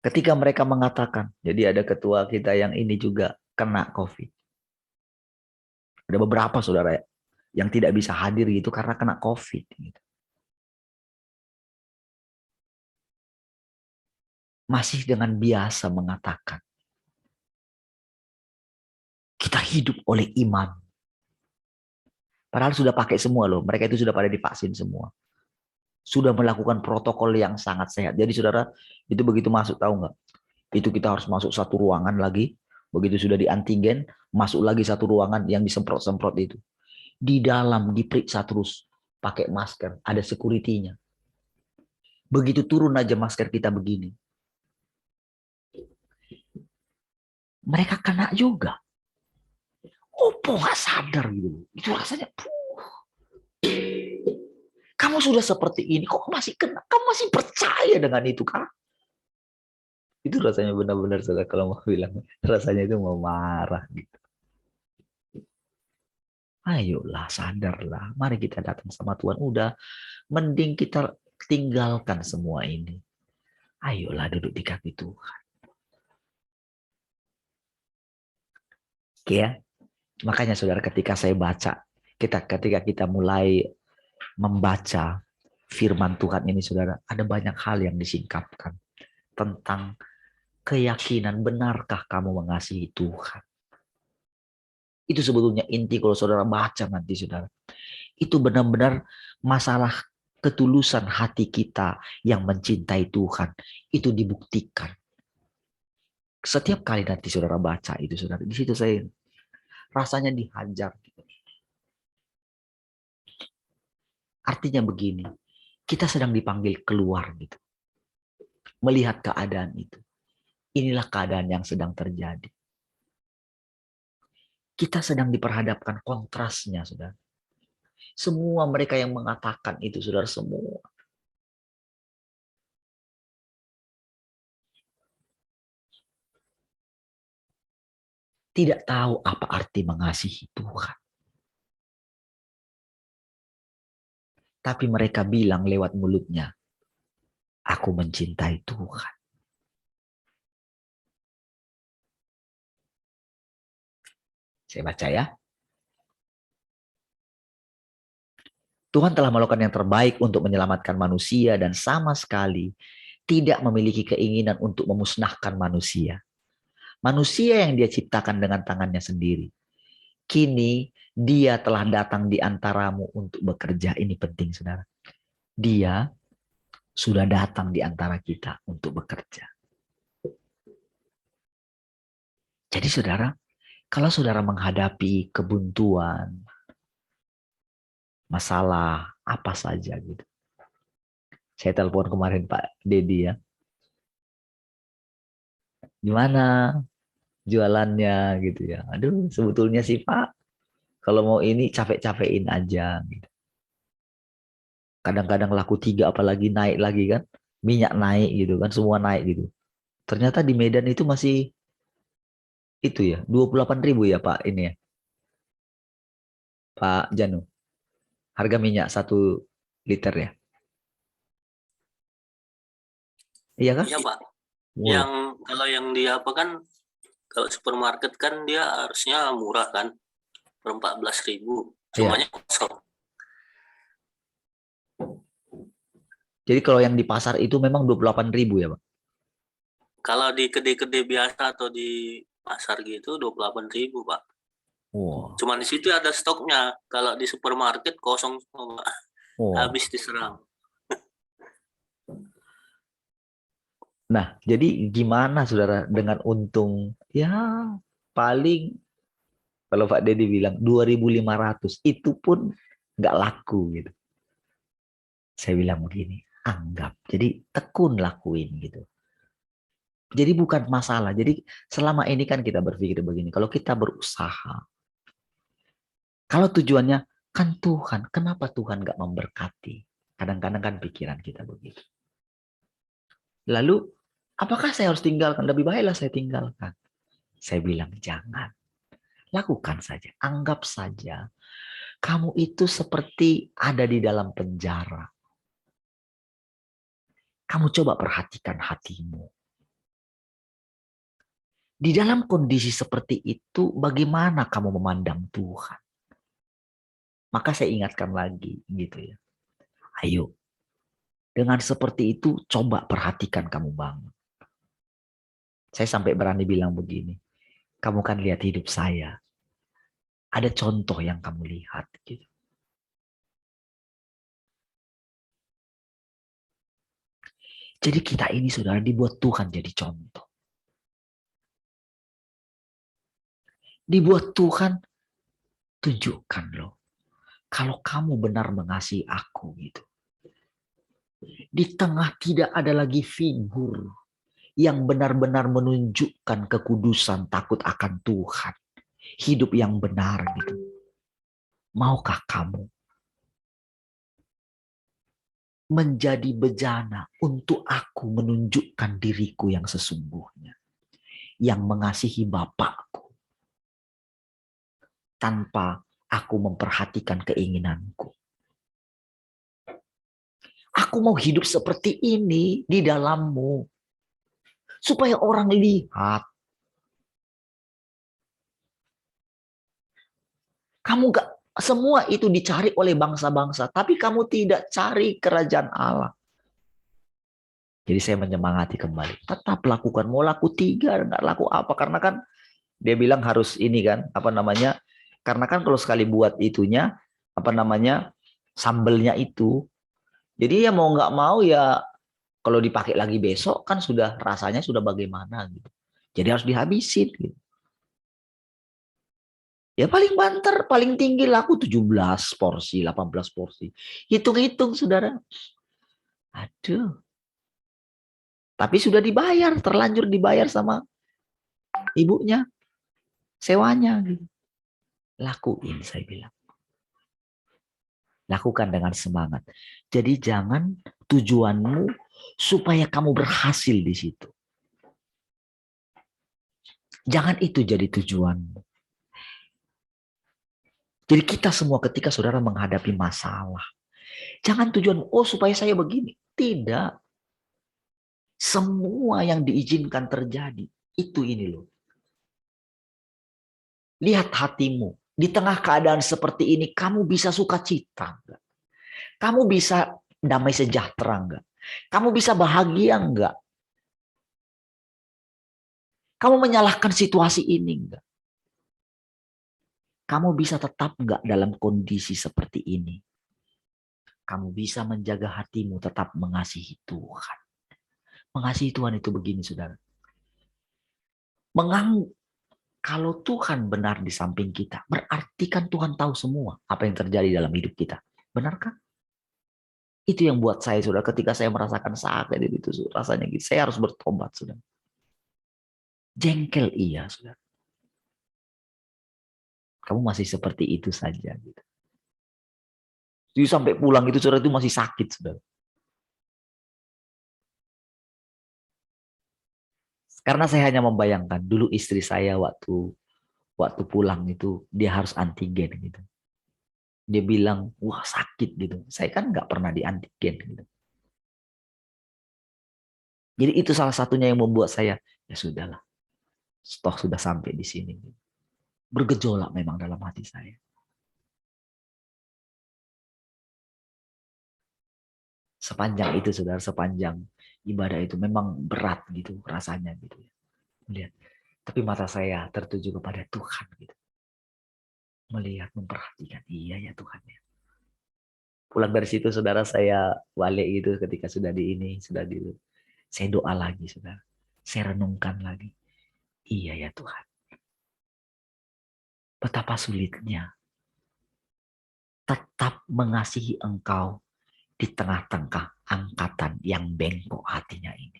Speaker 1: ketika mereka mengatakan, jadi ada ketua kita yang ini juga kena COVID. Ada beberapa saudara yang tidak bisa hadir gitu karena kena COVID. Gitu. Masih dengan biasa mengatakan, kita hidup oleh iman. Padahal sudah pakai semua loh, mereka itu sudah pada divaksin semua. Sudah melakukan protokol yang sangat sehat. Jadi saudara, itu begitu masuk tahu nggak? Itu kita harus masuk satu ruangan lagi. Begitu sudah di antigen, masuk lagi satu ruangan yang disemprot-semprot itu. Di dalam diperiksa terus, pakai masker, ada security-nya. Begitu turun aja masker kita begini. Mereka kena juga. Opo nggak sadar gitu. Itu rasanya. Kamu sudah seperti ini, kok masih kena? Kamu masih percaya dengan itu kah? Itu rasanya benar-benar saudara kalau mau bilang rasanya itu mau marah gitu. Ayolah sadarlah, mari kita datang sama Tuhan. Udah, mending kita tinggalkan semua ini. Ayolah duduk di kaki Tuhan. Oke ya, makanya saudara ketika saya baca, ketika kita mulai membaca firman Tuhan ini saudara, ada banyak hal yang disingkapkan tentang keyakinan benarkah kamu mengasihi Tuhan. Itu sebetulnya inti kalau saudara baca nanti saudara. Itu benar-benar masalah ketulusan hati kita yang mencintai Tuhan. Itu dibuktikan. Setiap kali nanti saudara baca itu saudara. Di situ saya rasanya dihajar. Artinya begini. Kita sedang dipanggil keluar gitu. Melihat keadaan itu. Inilah keadaan yang sedang terjadi. Kita sedang diperhadapkan kontrasnya saudara. Semua mereka yang mengatakan itu, saudara, semua. Tidak tahu apa arti mengasihi Tuhan. Tapi mereka bilang lewat mulutnya, aku mencintai Tuhan. Saya baca ya. Tuhan telah melakukan yang terbaik untuk menyelamatkan manusia dan sama sekali tidak memiliki keinginan untuk memusnahkan manusia. Manusia yang dia ciptakan dengan tangannya sendiri. Kini dia telah datang di antaramu untuk bekerja. Ini penting, saudara. Dia sudah datang di antara kita untuk bekerja. Jadi saudara, kalau saudara menghadapi kebuntuan, masalah apa saja gitu. Saya telepon kemarin Pak Dedi ya. Gimana jualannya gitu ya. Aduh, sebetulnya sih Pak, kalau mau ini capek-capekin aja gitu. Kadang-kadang laku 3 apalagi naik lagi kan. Minyak naik gitu kan, semua naik gitu. Ternyata di Medan itu masih itu ya, 28.000 ya Pak ini ya. Pak Janu. Harga minyak 1 liter ya. Iya kan?
Speaker 2: Iya Pak.
Speaker 1: Wow.
Speaker 2: Kalau yang dia apa kan, kalau supermarket kan dia harusnya murah kan, per 14.000.
Speaker 1: Iya.
Speaker 2: Cumanya kosong.
Speaker 1: Jadi kalau yang di pasar itu memang 28.000 ya Pak?
Speaker 2: Kalau di kedai-kedai biasa atau di pasar gitu 28.000 Pak.
Speaker 1: Wow.
Speaker 2: Cuman di situ ada stoknya. Kalau di supermarket kosong semua Pak.
Speaker 1: Wow.
Speaker 2: Habis diserang.
Speaker 1: Nah, jadi gimana saudara dengan untung ya paling kalau Pak Dedi bilang 2.500 itu pun nggak laku gitu. Saya bilang begini, anggap. Jadi tekun lakuin gitu. Jadi bukan masalah. Jadi selama ini kan kita berpikir begini, kalau kita berusaha, kalau tujuannya kan Tuhan, kenapa Tuhan nggak memberkati? Kadang-kadang kan pikiran kita begitu. Lalu, apakah saya harus tinggalkan? Lebih baiklah saya tinggalkan. Saya bilang jangan. Lakukan saja. Anggap saja kamu itu seperti ada di dalam penjara. Kamu coba perhatikan hatimu. Di dalam kondisi seperti itu, bagaimana kamu memandang Tuhan? Maka saya ingatkan lagi gitu ya. Ayo, dengan seperti itu coba perhatikan kamu bangun. Saya sampai berani bilang begini, kamu kan lihat hidup saya. Ada contoh yang kamu lihat gitu. Jadi kita ini saudara dibuat Tuhan jadi contoh. Dibuat Tuhan, tunjukkan loh. Kalau kamu benar mengasihi aku gitu. Di tengah tidak ada lagi figur yang benar-benar menunjukkan kekudusan, takut akan Tuhan. Hidup yang benar gitu. Maukah kamu menjadi bejana untuk aku menunjukkan diriku yang sesungguhnya. Yang mengasihi Bapakku. Tanpa aku memperhatikan keinginanku. Aku mau hidup seperti ini di dalammu. Supaya orang lihat. Kamu gak, semua itu dicari oleh bangsa-bangsa. Tapi kamu tidak cari kerajaan Allah. Jadi saya menyemangati kembali. Tetap lakukan. Mau laku 3, gak laku apa. Karena kan dia bilang harus ini kan. Apa namanya. Karena kan kalau sekali buat itunya. Apa namanya. Sambelnya itu. Jadi ya mau gak mau ya. Kalau dipakai lagi besok kan sudah rasanya sudah bagaimana gitu. Jadi harus dihabisin gitu. Ya paling banter, paling tinggi laku 17 porsi, 18 porsi. Hitung-hitung saudara. Aduh. Tapi sudah dibayar, terlanjur dibayar sama ibunya. Sewanya gitu. Lakuin saya bilang. Lakukan dengan semangat. Jadi jangan tujuanmu supaya kamu berhasil di situ. Jangan itu jadi tujuanmu. Jadi kita semua ketika saudara menghadapi masalah. Jangan tujuan, oh supaya saya begini. Tidak. Semua yang diizinkan terjadi. Itu ini loh. Lihat hatimu. Di tengah keadaan seperti ini, kamu bisa sukacita enggak? Kamu bisa damai sejahtera enggak? Kamu bisa bahagia enggak? Kamu menyalahkan situasi ini enggak? Kamu bisa tetap enggak dalam kondisi seperti ini? Kamu bisa menjaga hatimu tetap mengasihi Tuhan. Mengasihi Tuhan itu begini, saudara. Kalau Tuhan benar di samping kita, berarti kan Tuhan tahu semua apa yang terjadi dalam hidup kita. Benarkah? Itu yang buat saya, saudara, ketika saya merasakan sakit itu rasanya gitu. Saya harus bertobat, saudara. Jengkel iya, saudara. Kamu masih seperti itu saja. Gitu. Jadi sampai pulang itu, saudara, itu masih sakit, saudara. Karena saya hanya membayangkan dulu istri saya waktu pulang itu dia harus antigen gitu. Dia bilang, wah sakit gitu. Saya kan nggak pernah di antigen gitu. Jadi itu salah satunya yang membuat saya, ya sudahlah, toh sudah sampai di sini. Bergejolak memang dalam hati saya. Sepanjang itu, saudara, sepanjang ibadah itu memang berat gitu rasanya gitu. Melihat. Tapi mata saya tertuju kepada Tuhan gitu. Melihat, memperhatikan, iya ya Tuhan ya. Pulang dari situ, saudara, saya balik gitu ketika sudah di ini, sudah di saya doa lagi, saudara. Saya renungkan lagi. Iya ya Tuhan. Betapa sulitnya tetap mengasihi Engkau di tengah-tengah angkatan yang bengkok hatinya ini.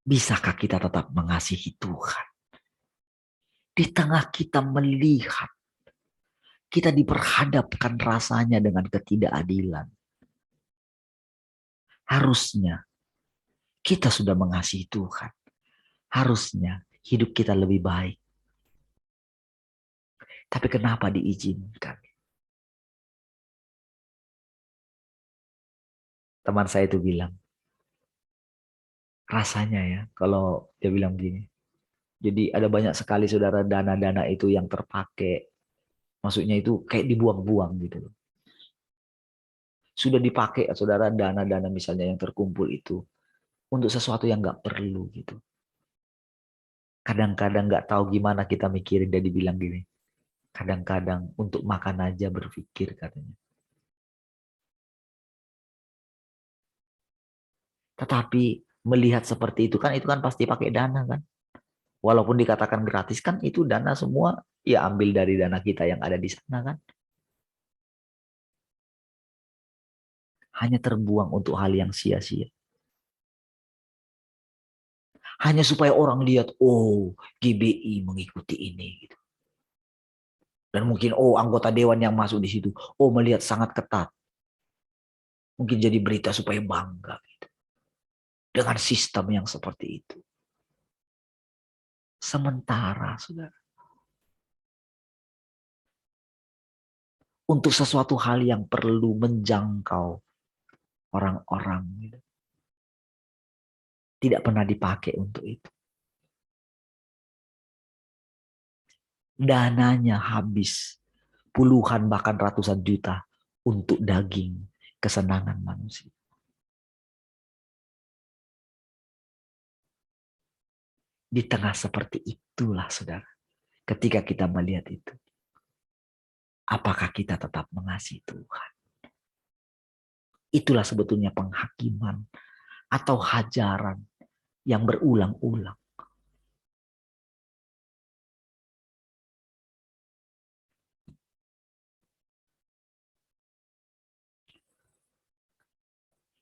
Speaker 1: Bisakah kita tetap mengasihi Tuhan? Di tengah kita melihat, kita diperhadapkan rasanya dengan ketidakadilan. Harusnya kita sudah mengasihi Tuhan. Harusnya hidup kita lebih baik. Tapi kenapa diizinkan? Teman saya itu bilang, rasanya ya kalau dia bilang gini. Jadi ada banyak sekali, saudara, dana-dana itu yang terpakai. Maksudnya itu kayak dibuang-buang gitu loh. Sudah dipakai, saudara, dana-dana misalnya yang terkumpul itu untuk sesuatu yang nggak perlu gitu. Kadang-kadang nggak tahu gimana kita mikirin, dia dibilang gini. Kadang-kadang untuk makan aja berpikir katanya. Tetapi melihat seperti itu kan pasti pakai dana kan. Walaupun dikatakan gratis kan itu dana semua ya ambil dari dana kita yang ada di sana kan. Hanya terbuang untuk hal yang sia-sia. Hanya supaya orang lihat, oh GBI mengikuti ini. Gitu. Dan mungkin, oh anggota dewan yang masuk di situ, oh melihat sangat ketat. Mungkin jadi berita supaya bangga. Gitu. Dengan sistem yang seperti itu. Sementara, saudara. Untuk sesuatu hal yang perlu menjangkau orang-orang. Gitu. Tidak pernah dipakai untuk itu. Dananya habis puluhan bahkan ratusan juta untuk daging kesenangan manusia. Di tengah seperti itulah, saudara, ketika kita melihat itu, apakah kita tetap mengasihi Tuhan? Itulah sebetulnya penghakiman atau hajaran yang berulang-ulang.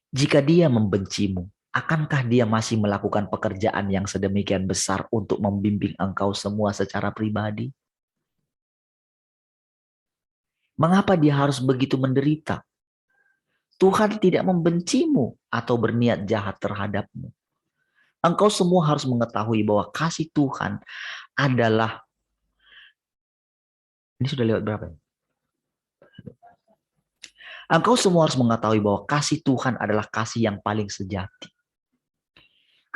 Speaker 1: Jika dia membencimu, akankah dia masih melakukan pekerjaan yang sedemikian besar untuk membimbing engkau semua secara pribadi? Mengapa dia harus begitu menderita? Tuhan tidak membencimu atau berniat jahat terhadapmu. Engkau semua harus mengetahui bahwa kasih Tuhan adalah, ini sudah lewat berapa ya? Engkau semua harus mengetahui bahwa kasih Tuhan adalah kasih yang paling sejati.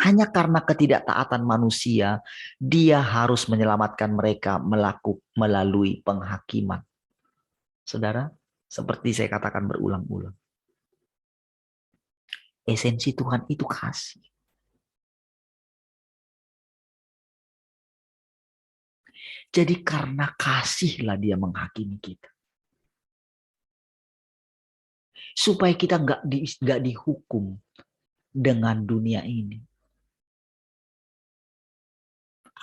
Speaker 1: Hanya karena ketidaktaatan manusia, dia harus menyelamatkan mereka melalui penghakiman. Saudara, seperti saya katakan berulang-ulang. Esensi Tuhan itu kasih. Jadi karena kasihlah dia menghakimi kita. Supaya kita nggak dihukum dengan dunia ini.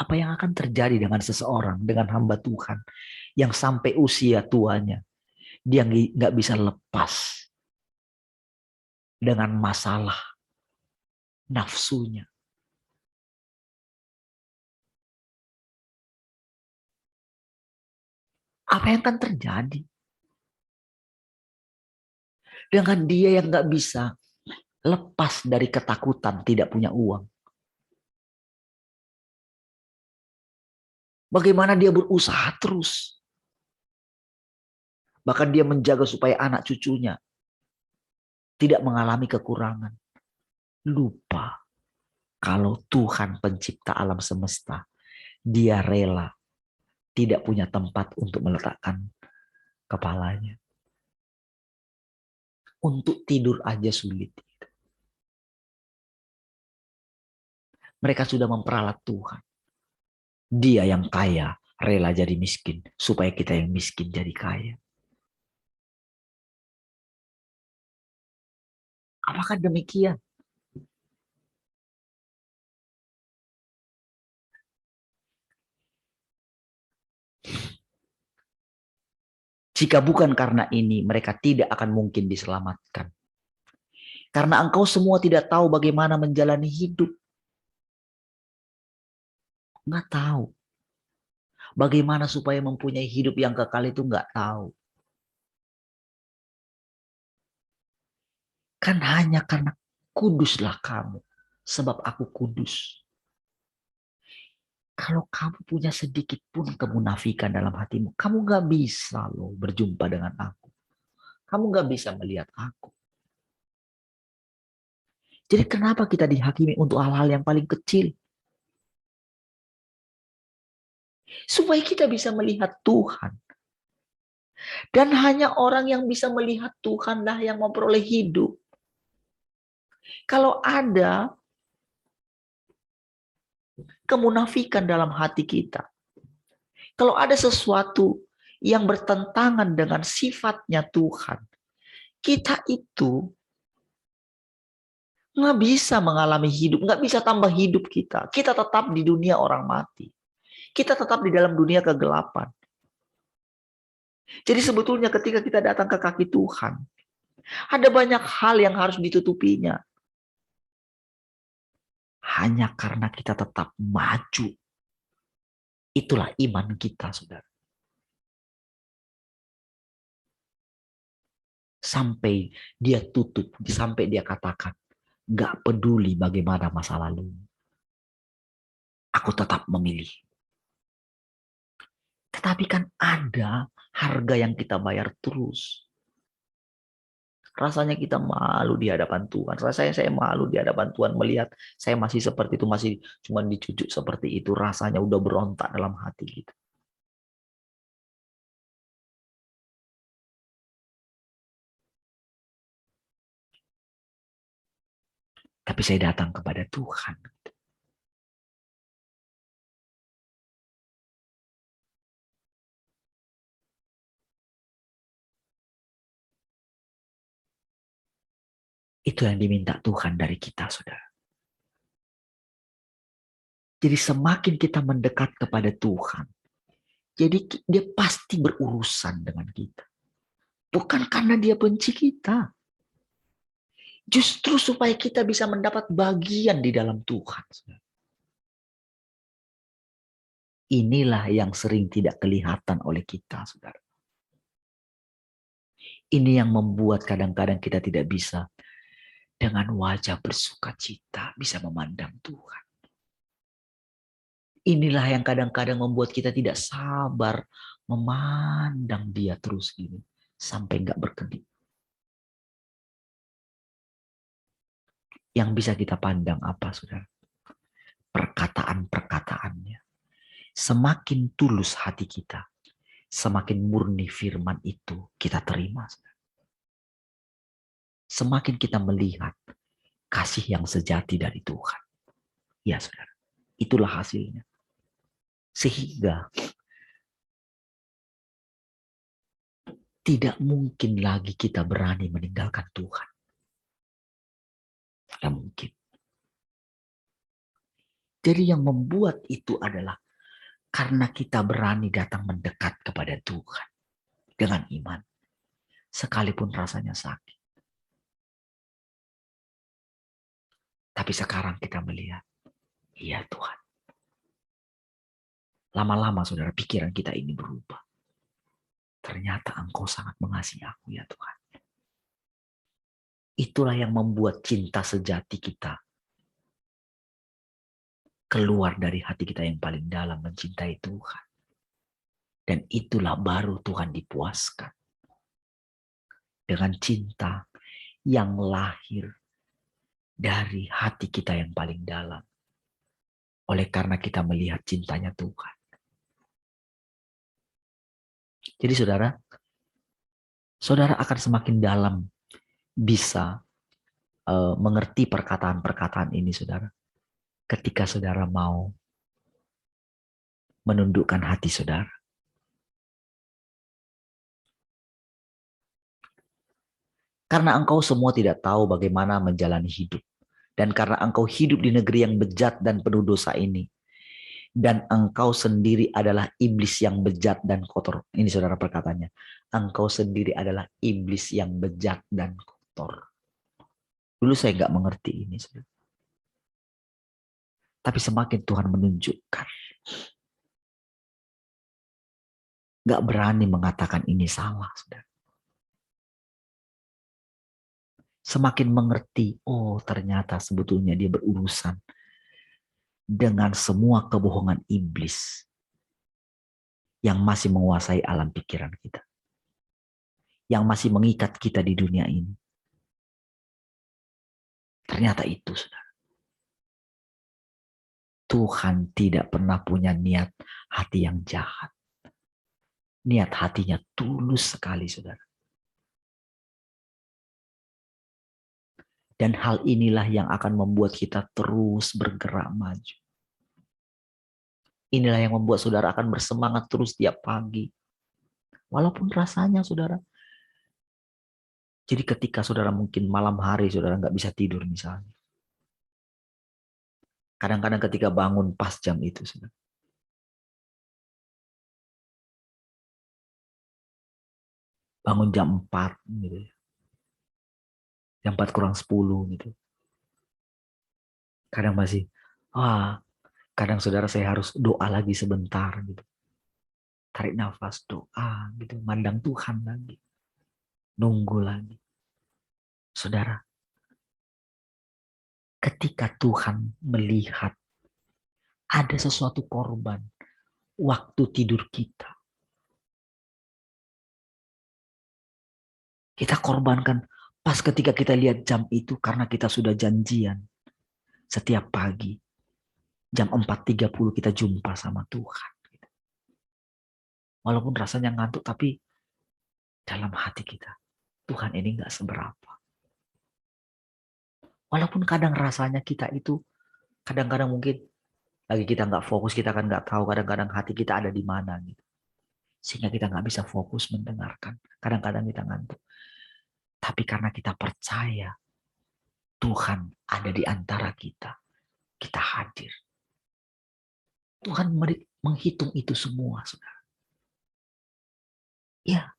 Speaker 1: Apa yang akan terjadi dengan seseorang, dengan hamba Tuhan yang sampai usia tuanya dia nggak bisa lepas dengan masalah nafsunya. Apa yang akan terjadi dengan dia yang nggak bisa lepas dari ketakutan tidak punya uang? Bagaimana dia berusaha terus? Bahkan dia menjaga supaya anak cucunya tidak mengalami kekurangan. Lupa kalau Tuhan pencipta alam semesta, dia rela tidak punya tempat untuk meletakkan kepalanya. Untuk tidur aja sulit. Mereka sudah memperalat Tuhan. Dia yang kaya rela jadi miskin supaya kita yang miskin jadi kaya. Apakah demikian? Jika bukan karena ini, mereka tidak akan mungkin diselamatkan. Karena engkau semua tidak tahu bagaimana menjalani hidup. Nggak tahu. Bagaimana supaya mempunyai hidup yang kekal itu nggak tahu. Kan hanya karena kuduslah kamu. Sebab aku kudus. Kalau kamu punya sedikit pun kemunafikan dalam hatimu, kamu nggak bisa loh berjumpa dengan aku. Kamu nggak bisa melihat aku. Jadi kenapa kita dihakimi untuk hal-hal yang paling kecil? Supaya kita bisa melihat Tuhan. Dan hanya orang yang bisa melihat Tuhanlah yang memperoleh hidup. Kalau ada kemunafikan dalam hati kita, kalau ada sesuatu yang bertentangan dengan sifatnya Tuhan, kita itu nggak bisa mengalami hidup, nggak bisa tambah hidup kita. Kita tetap di dunia orang mati. Kita tetap di dalam dunia kegelapan. Jadi sebetulnya ketika kita datang ke kaki Tuhan, ada banyak hal yang harus ditutupinya. Hanya karena kita tetap maju. Itulah iman kita, saudara. Sampai dia tutup, sampai dia katakan, gak peduli bagaimana masa lalu. Aku tetap memilih. Tetapi kan ada harga yang kita bayar terus. Rasanya kita malu di hadapan Tuhan. Rasanya saya malu di hadapan Tuhan melihat saya masih seperti itu, masih cuma dicucuk seperti itu. Rasanya udah berontak dalam hati gitu. Tapi saya datang kepada Tuhan. Itu yang diminta Tuhan dari kita, saudara. Jadi semakin kita mendekat kepada Tuhan, jadi dia pasti berurusan dengan kita. Bukan karena dia benci kita. Justru supaya kita bisa mendapat bagian di dalam Tuhan. Inilah yang sering tidak kelihatan oleh kita, saudara. Ini yang membuat kadang-kadang kita tidak bisa dengan wajah bersuka cita bisa memandang Tuhan. Inilah yang kadang-kadang membuat kita tidak sabar memandang dia terus gini sampai nggak berkedip. Yang bisa kita pandang apa, saudara? Perkataan-perkataannya. Semakin tulus hati kita, semakin murni firman itu kita terima. Semakin kita melihat kasih yang sejati dari Tuhan. Ya saudara, itulah hasilnya. Sehingga tidak mungkin lagi kita berani meninggalkan Tuhan. Tidak mungkin. Jadi yang membuat itu adalah karena kita berani datang mendekat kepada Tuhan dengan iman. Sekalipun rasanya sakit. Tapi sekarang kita melihat, iya Tuhan. Lama-lama saudara pikiran kita ini berubah. Ternyata Engkau sangat mengasihi aku ya Tuhan. Itulah yang membuat cinta sejati kita keluar dari hati kita yang paling dalam mencintai Tuhan. Dan itulah baru Tuhan dipuaskan. Dengan cinta yang lahir dari hati kita yang paling dalam. Oleh karena kita melihat cintanya Tuhan. Jadi saudara akan semakin dalam bisa mengerti perkataan-perkataan ini saudara. Ketika saudara mau menundukkan hati saudara. Karena engkau semua tidak tahu bagaimana menjalani hidup. Dan karena engkau hidup di negeri yang bejat dan penuh dosa ini. Dan engkau sendiri adalah iblis yang bejat dan kotor. Ini saudara perkataannya. Engkau sendiri adalah iblis yang bejat dan kotor. Dulu saya nggak mengerti ini. Saudara. Tapi semakin Tuhan menunjukkan. Nggak berani mengatakan ini salah. Saudara. Semakin mengerti, oh ternyata sebetulnya dia berurusan dengan semua kebohongan iblis yang masih menguasai alam pikiran kita. Yang masih mengikat kita di dunia ini. Ternyata itu, saudara. Tuhan tidak pernah punya niat hati yang jahat. Niat hatinya tulus sekali, saudara. Dan hal inilah yang akan membuat kita terus bergerak maju. Inilah yang membuat saudara akan bersemangat terus tiap pagi. Walaupun rasanya saudara. Jadi ketika saudara mungkin malam hari saudara nggak bisa tidur misalnya. Kadang-kadang ketika bangun pas jam itu saudara. Bangun jam 4 gitu ya. Jam 4 kurang 10 gitu. Kadang masih, kadang saudara saya harus doa lagi sebentar gitu. Tarik nafas, doa gitu. Mandang Tuhan lagi. Nunggu lagi. Saudara, ketika Tuhan melihat ada sesuatu korban waktu tidur kita. Kita korbankan pas ketika kita lihat jam itu karena kita sudah janjian. Setiap pagi jam 4.30 kita jumpa sama Tuhan. Walaupun rasanya ngantuk tapi dalam hati kita Tuhan ini gak seberapa. Walaupun kadang rasanya kita itu kadang-kadang mungkin lagi kita gak fokus, kita kan gak tahu kadang-kadang hati kita ada di mana gitu. Sehingga kita gak bisa fokus mendengarkan. Kadang-kadang kita ngantuk. Tapi karena kita percaya Tuhan ada di antara kita. Kita hadir. Tuhan menghitung itu semua, saudara. Ya.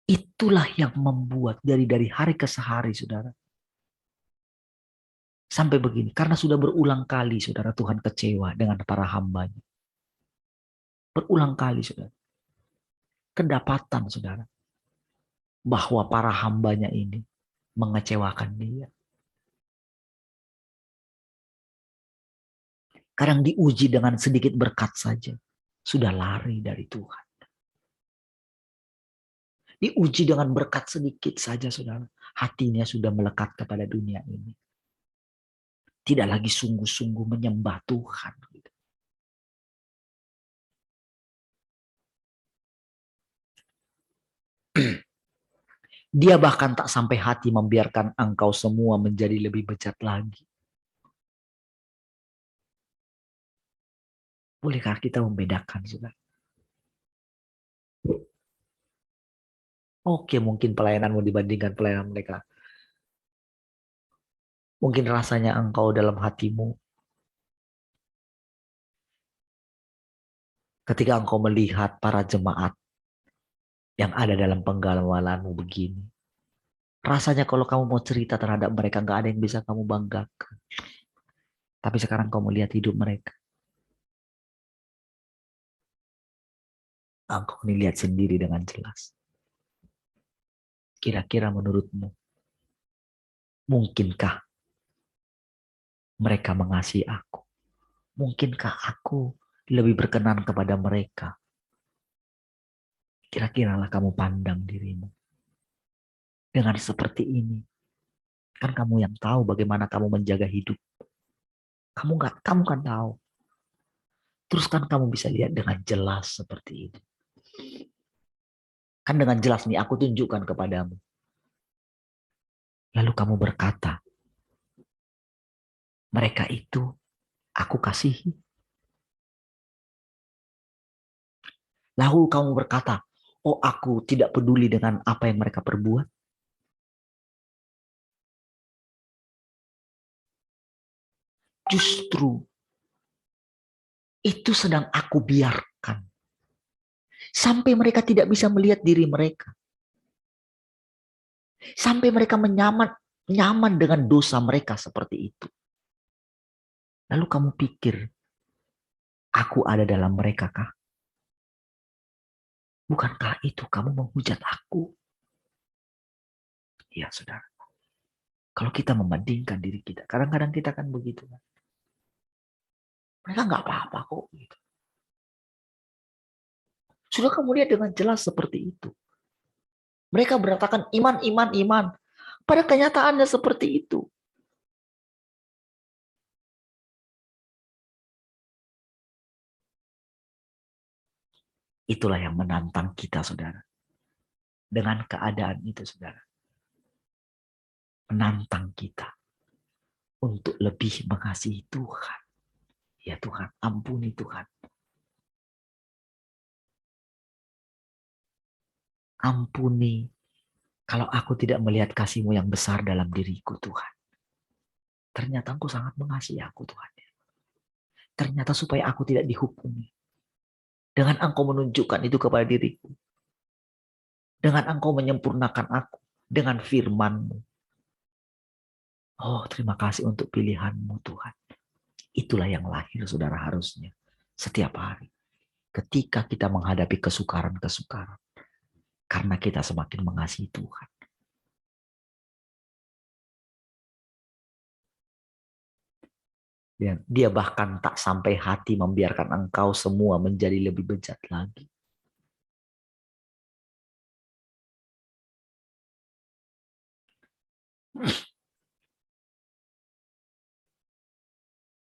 Speaker 1: Itulah yang membuat dari hari ke hari, saudara. Sampai begini. Karena sudah berulang kali, saudara, Tuhan kecewa dengan para hambanya. Berulang kali, saudara. Kedapatan, saudara. Bahwa para hambanya ini mengecewakan dia. Kadang diuji dengan sedikit berkat saja. Sudah lari dari Tuhan. Diuji dengan berkat sedikit saja, saudara. Hatinya sudah melekat kepada dunia ini. Tidak lagi sungguh-sungguh menyembah Tuhan. Dia bahkan tak sampai hati membiarkan engkau semua menjadi lebih bejat lagi. Bolehkah kita membedakan, saudara? Oke, mungkin pelayananmu dibandingkan pelayanan mereka. Mungkin rasanya engkau dalam hatimu ketika engkau melihat para jemaat yang ada dalam penggalawaanmu begini. Rasanya kalau kamu mau cerita terhadap mereka, nggak ada yang bisa kamu banggakan. Tapi sekarang kamu melihat hidup mereka. Engkau lihat sendiri dengan jelas. Kira-kira menurutmu, mungkinkah mereka mengasihi aku? Mungkinkah aku lebih berkenan kepada mereka? Kira-kiralah kamu pandang dirimu. Dengan seperti ini, kan kamu yang tahu bagaimana kamu menjaga hidup. Kamu kan tahu. Terus kan kamu bisa lihat dengan jelas seperti itu. Kan dengan jelas nih aku tunjukkan kepadamu. Lalu kamu berkata, mereka itu aku kasihi. Lalu kamu berkata, oh aku tidak peduli dengan apa yang mereka perbuat. Justru itu sedang aku biarkan. Sampai mereka tidak bisa melihat diri mereka. Sampai mereka nyaman dengan dosa mereka seperti itu. Lalu kamu pikir, aku ada dalam mereka kah? Bukankah itu kamu menghujat aku? Ya saudara. Kalau kita membandingkan diri kita, kadang-kadang kita kan begitu. Mereka nggak apa-apa kok. Gitu. Sudah kamu lihat dengan jelas seperti itu. Mereka berkatakan iman, iman, iman. Pada kenyataannya seperti itu. Itulah yang menantang kita, saudara. Dengan keadaan itu, saudara. Menantang kita untuk lebih mengasihi Tuhan. Ya Tuhan, ampuni Tuhan. Ampuni kalau aku tidak melihat kasih-Mu yang besar dalam diriku, Tuhan. Ternyata Engkau sangat mengasihi aku, Tuhan. Ternyata supaya aku tidak dihukumi. Dengan Engkau menunjukkan itu kepada diriku. Dengan Engkau menyempurnakan aku. Dengan firman-Mu. Oh, terima kasih untuk pilihan-Mu, Tuhan. Itulah yang lahir, saudara, harusnya. Setiap hari. Ketika kita menghadapi kesukaran-kesukaran. Karena kita semakin mengasihi Tuhan. Dia bahkan tak sampai hati membiarkan engkau semua menjadi lebih bejat lagi.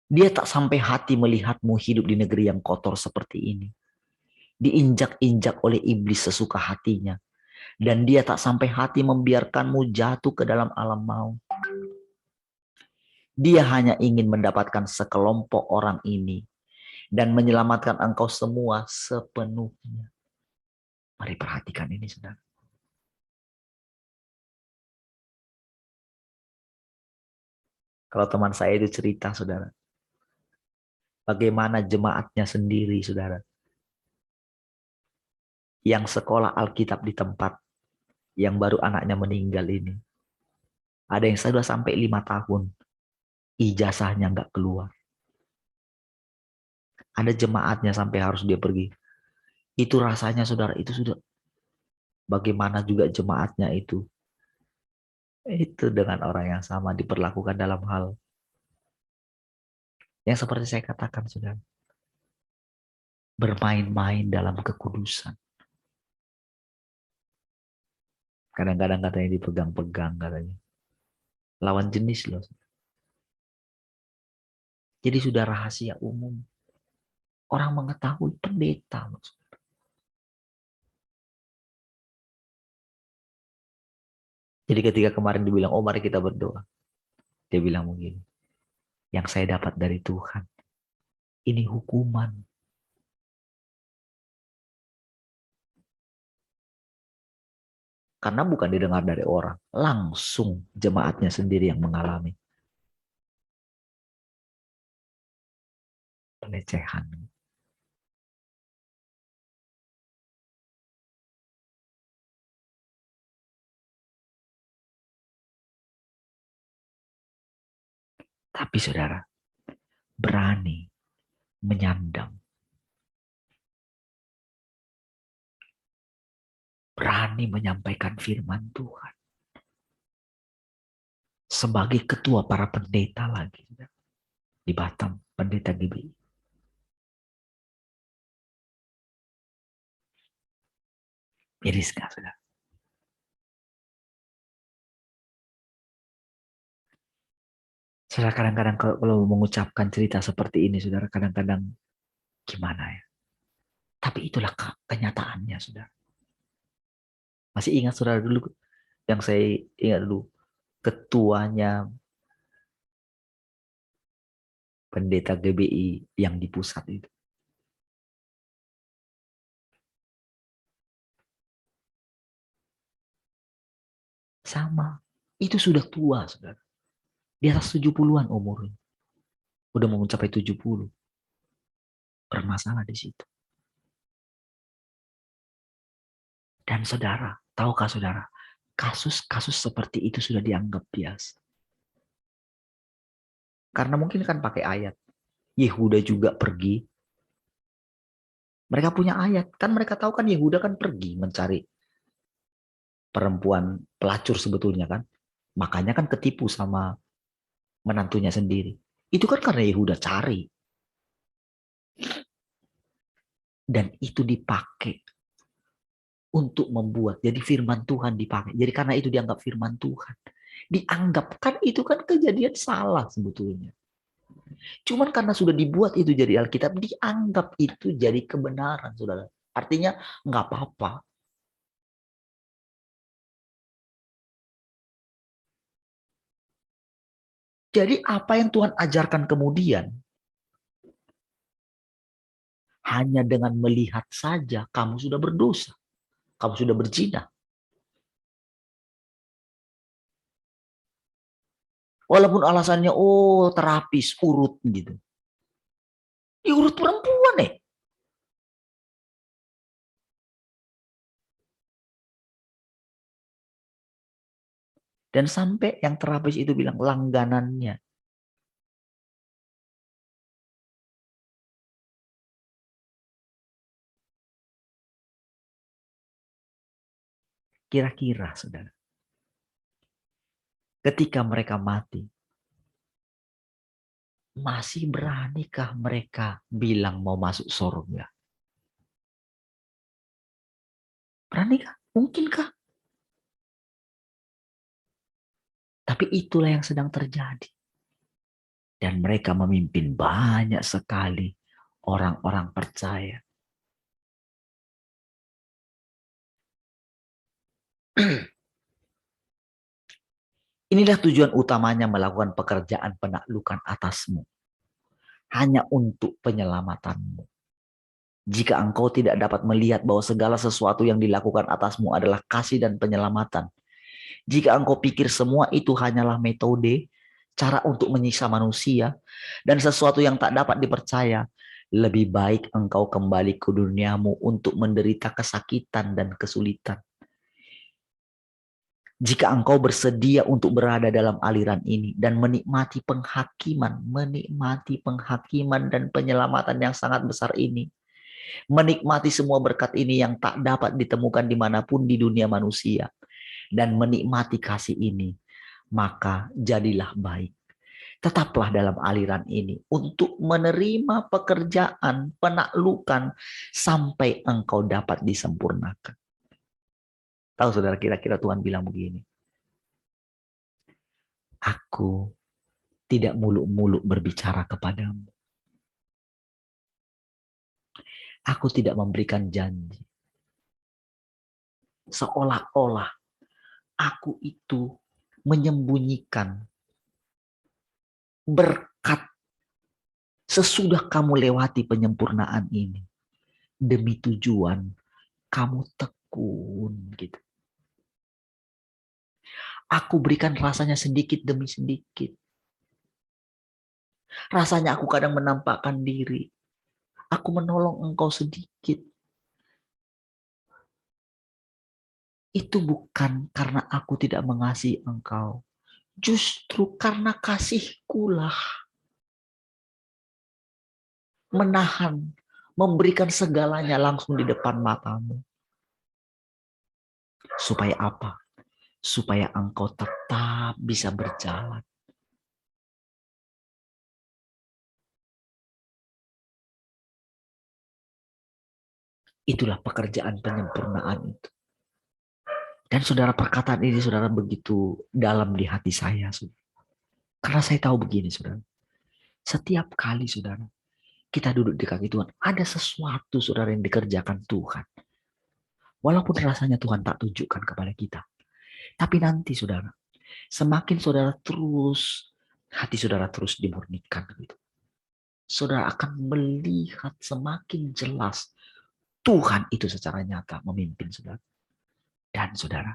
Speaker 1: Dia tak sampai hati melihatmu hidup di negeri yang kotor seperti ini. Diinjak-injak oleh iblis sesuka hatinya. Dan dia tak sampai hati membiarkanmu jatuh ke dalam alam maut. Dia hanya ingin mendapatkan sekelompok orang ini. Dan menyelamatkan engkau semua sepenuhnya. Mari perhatikan ini, saudara. Kalau teman saya itu cerita, saudara. Bagaimana jemaatnya sendiri, saudara. Yang sekolah Alkitab di tempat yang baru anaknya meninggal ini. Ada yang sudah sampai 5 tahun. Ijazahnya nggak keluar. Ada jemaatnya sampai harus dia pergi. Itu rasanya, saudara, itu sudah. Bagaimana juga jemaatnya itu. Itu dengan orang yang sama diperlakukan dalam hal. Yang seperti saya katakan, saudara. Bermain-main dalam kekudusan. Kadang-kadang katanya dipegang-pegang katanya. Lawan jenis loh. Jadi sudah rahasia umum. Orang mengetahui pendeta loh. Jadi ketika kemarin dibilang, oh mari kita berdoa. Dia bilang begini, yang saya dapat dari Tuhan, ini hukuman. Karena bukan didengar dari orang, langsung jemaatnya sendiri yang mengalami pelecehan. Tapi saudara, berani menyandang, berani menyampaikan firman Tuhan. Sebagai ketua para pendeta lagi di Batam, pendeta GBI. Miris gak, saudara? Saudara, kadang-kadang kalau mengucapkan cerita seperti ini, saudara, kadang-kadang gimana ya? Tapi itulah kenyataannya, saudara. Masih ingat saudara dulu yang saya ingat dulu, ketuanya pendeta GBI yang di pusat itu. Sama, itu sudah tua, saudara. Di atas 70-an umurnya. Udah mau mencapai 70. Bermasalah di situ. Dan saudara, tahukah saudara, kasus-kasus seperti itu sudah dianggap biasa. Karena mungkin kan pakai ayat. Yehuda juga pergi. Mereka punya ayat. Kan mereka tahu kan Yehuda kan pergi mencari perempuan pelacur sebetulnya kan. Makanya kan ketipu sama menantunya sendiri. Itu kan karena Yehuda cari. Dan itu dipakai untuk membuat. Jadi firman Tuhan dipakai. Jadi karena itu dianggap firman Tuhan. Dianggap kan itu kan kejadian salah sebetulnya. Cuman karena sudah dibuat itu jadi Alkitab, dianggap itu jadi kebenaran, saudara. Artinya nggak apa-apa. Jadi apa yang Tuhan ajarkan kemudian, hanya dengan melihat saja kamu sudah berdosa. Kamu sudah berzina. Walaupun alasannya, oh terapis, urut gitu. Urut perempuan nih. Dan sampai yang terapis itu bilang langganannya. Kira-kira, saudara. Ketika mereka mati, masih beranikah mereka bilang mau masuk surga? Beranikah? Mungkinkah? Tapi itulah yang sedang terjadi. Dan mereka memimpin banyak sekali orang-orang percaya. Inilah tujuan utamanya melakukan pekerjaan penaklukan atasmu. Hanya untuk penyelamatanmu. Jika engkau tidak dapat melihat bahwa segala sesuatu yang dilakukan atasmu adalah kasih dan penyelamatan. Jika engkau pikir semua itu hanyalah metode, cara untuk menyiksa manusia, dan sesuatu yang tak dapat dipercaya, lebih baik engkau kembali ke duniamu untuk menderita kesakitan dan kesulitan. Jika engkau bersedia untuk berada dalam aliran ini dan menikmati penghakiman dan penyelamatan yang sangat besar ini, menikmati semua berkat ini yang tak dapat ditemukan dimanapun di dunia manusia, dan menikmati kasih ini, maka jadilah baik. Tetaplah dalam aliran ini untuk menerima pekerjaan penaklukan sampai engkau dapat disempurnakan. Tahu saudara, kira-kira Tuhan bilang begini, aku tidak muluk-muluk berbicara kepadamu. Aku tidak memberikan janji. Seolah-olah aku itu menyembunyikan berkat sesudah kamu lewati penyempurnaan ini. Demi tujuan kamu tekun gitu. Aku berikan rasanya sedikit demi sedikit. Rasanya aku kadang menampakkan diri. Aku menolong engkau sedikit. Itu bukan karena aku tidak mengasihi engkau. Justru karena kasihkulah menahan, memberikan segalanya langsung di depan matamu. Supaya apa? Supaya engkau tetap bisa berjalan. Itulah pekerjaan penyempurnaan itu. Dan saudara, perkataan ini saudara begitu dalam di hati saya. Saudara. Karena saya tahu begini saudara. Setiap kali saudara kita duduk di kaki Tuhan, ada sesuatu saudara yang dikerjakan Tuhan. Walaupun rasanya Tuhan tak tunjukkan kepada kita. Tapi nanti saudara, semakin saudara terus, hati saudara terus dimurnikan. Gitu. Saudara akan melihat semakin jelas Tuhan itu secara nyata memimpin saudara. Dan saudara,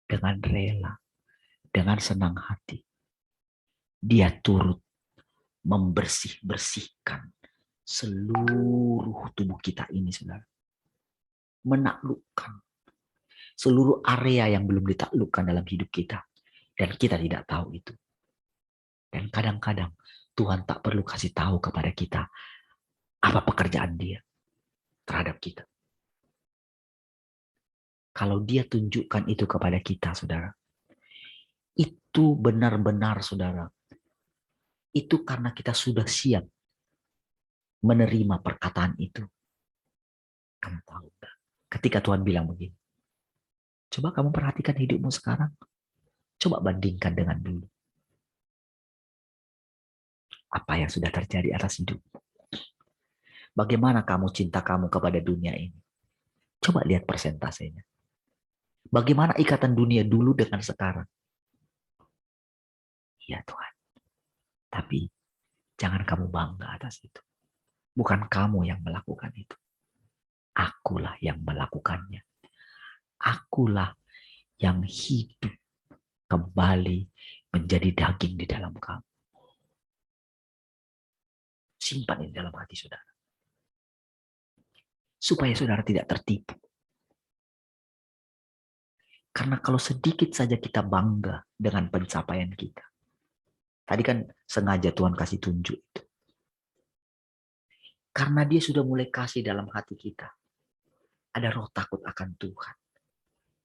Speaker 1: dengan rela, dengan senang hati, dia turut membersihkan seluruh tubuh kita ini, saudara. Menaklukkan seluruh area yang belum ditaklukkan dalam hidup kita. Dan kita tidak tahu itu. Dan kadang-kadang Tuhan tak perlu kasih tahu kepada kita apa pekerjaan dia terhadap kita. Kalau dia tunjukkan itu kepada kita, saudara, itu benar-benar, saudara, itu karena kita sudah siap menerima perkataan itu. Kamu tahu gak? Ketika Tuhan bilang begini, coba kamu perhatikan hidupmu sekarang. Coba bandingkan dengan dulu. Apa yang sudah terjadi atas hidupmu. Bagaimana cinta kamu kepada dunia ini. Coba lihat persentasenya. Bagaimana ikatan dunia dulu dengan sekarang. Iya Tuhan. Tapi jangan kamu bangga atas itu. Bukan kamu yang melakukan itu. Akulah yang melakukannya. Akulah yang hidup kembali menjadi daging di dalam kamu. Simpan ini dalam hati saudara. Supaya saudara tidak tertipu. Karena kalau sedikit saja kita bangga dengan pencapaian kita. Tadi kan sengaja Tuhan kasih tunjuk itu. Karena dia sudah mulai kasih dalam hati kita. Ada roh takut akan Tuhan.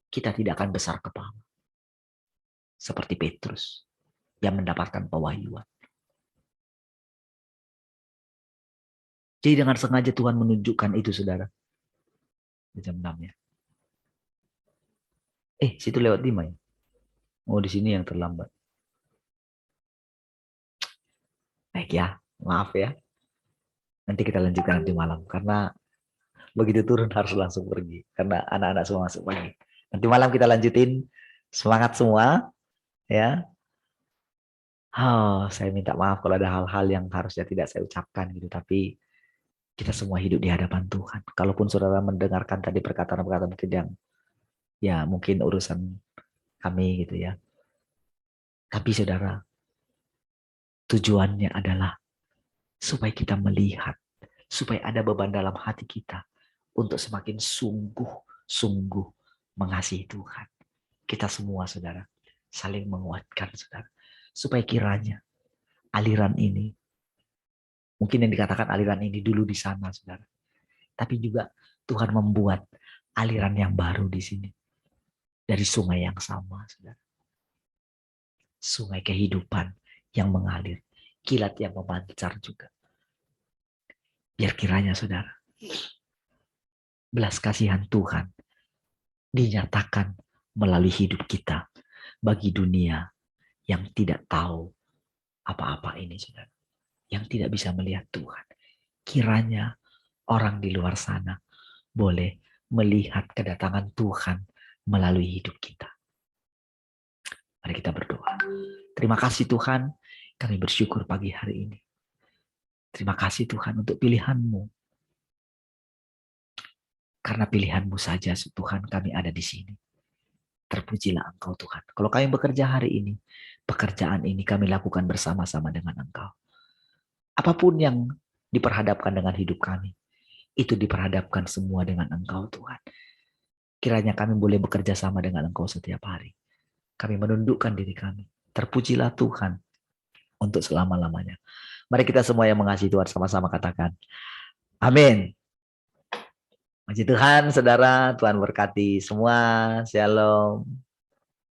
Speaker 1: Kita tidak akan besar kepala. Seperti Petrus yang mendapatkan pewahyuan. Jadi dengan sengaja Tuhan menunjukkan itu saudara. Di jam 6 ya. Situ lewat 5 ya. Oh di sini yang terlambat. Baik ya, maaf ya. Nanti kita lanjutkan nanti malam. Karena begitu turun harus langsung pergi. Karena anak-anak semua masuk pagi. Nanti malam kita lanjutin. Semangat semua. Ya. Saya minta maaf kalau ada hal-hal yang harusnya tidak saya ucapkan gitu. Tapi kita semua hidup di hadapan Tuhan. Kalaupun saudara mendengarkan tadi perkataan-perkataan mungkin yang ya mungkin urusan kami gitu ya. Tapi saudara, tujuannya adalah supaya kita melihat, supaya ada beban dalam hati kita untuk semakin sungguh-sungguh mengasihi Tuhan. Kita semua saudara, saling menguatkan saudara. Supaya kiranya aliran ini, mungkin yang dikatakan aliran ini dulu di sana saudara. Tapi juga Tuhan membuat aliran yang baru di sini. Dari sungai yang sama saudara. Sungai kehidupan yang mengalir. Kilat yang memancar juga. Biar kiranya saudara, belas kasihan Tuhan dinyatakan melalui hidup kita bagi dunia yang tidak tahu apa-apa ini saudara. Yang tidak bisa melihat Tuhan. Kiranya orang di luar sana boleh melihat kedatangan Tuhan melalui hidup kita. Mari kita berdoa. Terima kasih Tuhan, kami bersyukur pagi hari ini. Terima kasih Tuhan untuk pilihan-Mu. Karena pilihan-Mu saja Tuhan kami ada di sini. Terpujilah Engkau Tuhan. Kalau kami bekerja hari ini, pekerjaan ini kami lakukan bersama-sama dengan Engkau. Apapun yang diperhadapkan dengan hidup kami, itu diperhadapkan semua dengan Engkau Tuhan. Kiranya kami boleh bekerja sama dengan Engkau setiap hari. Kami menundukkan diri kami. Terpujilah Tuhan untuk selama-lamanya. Mari kita semua yang mengasihi Tuhan sama-sama katakan, amin. Puji Tuhan, saudara. Tuhan berkati semua. Shalom.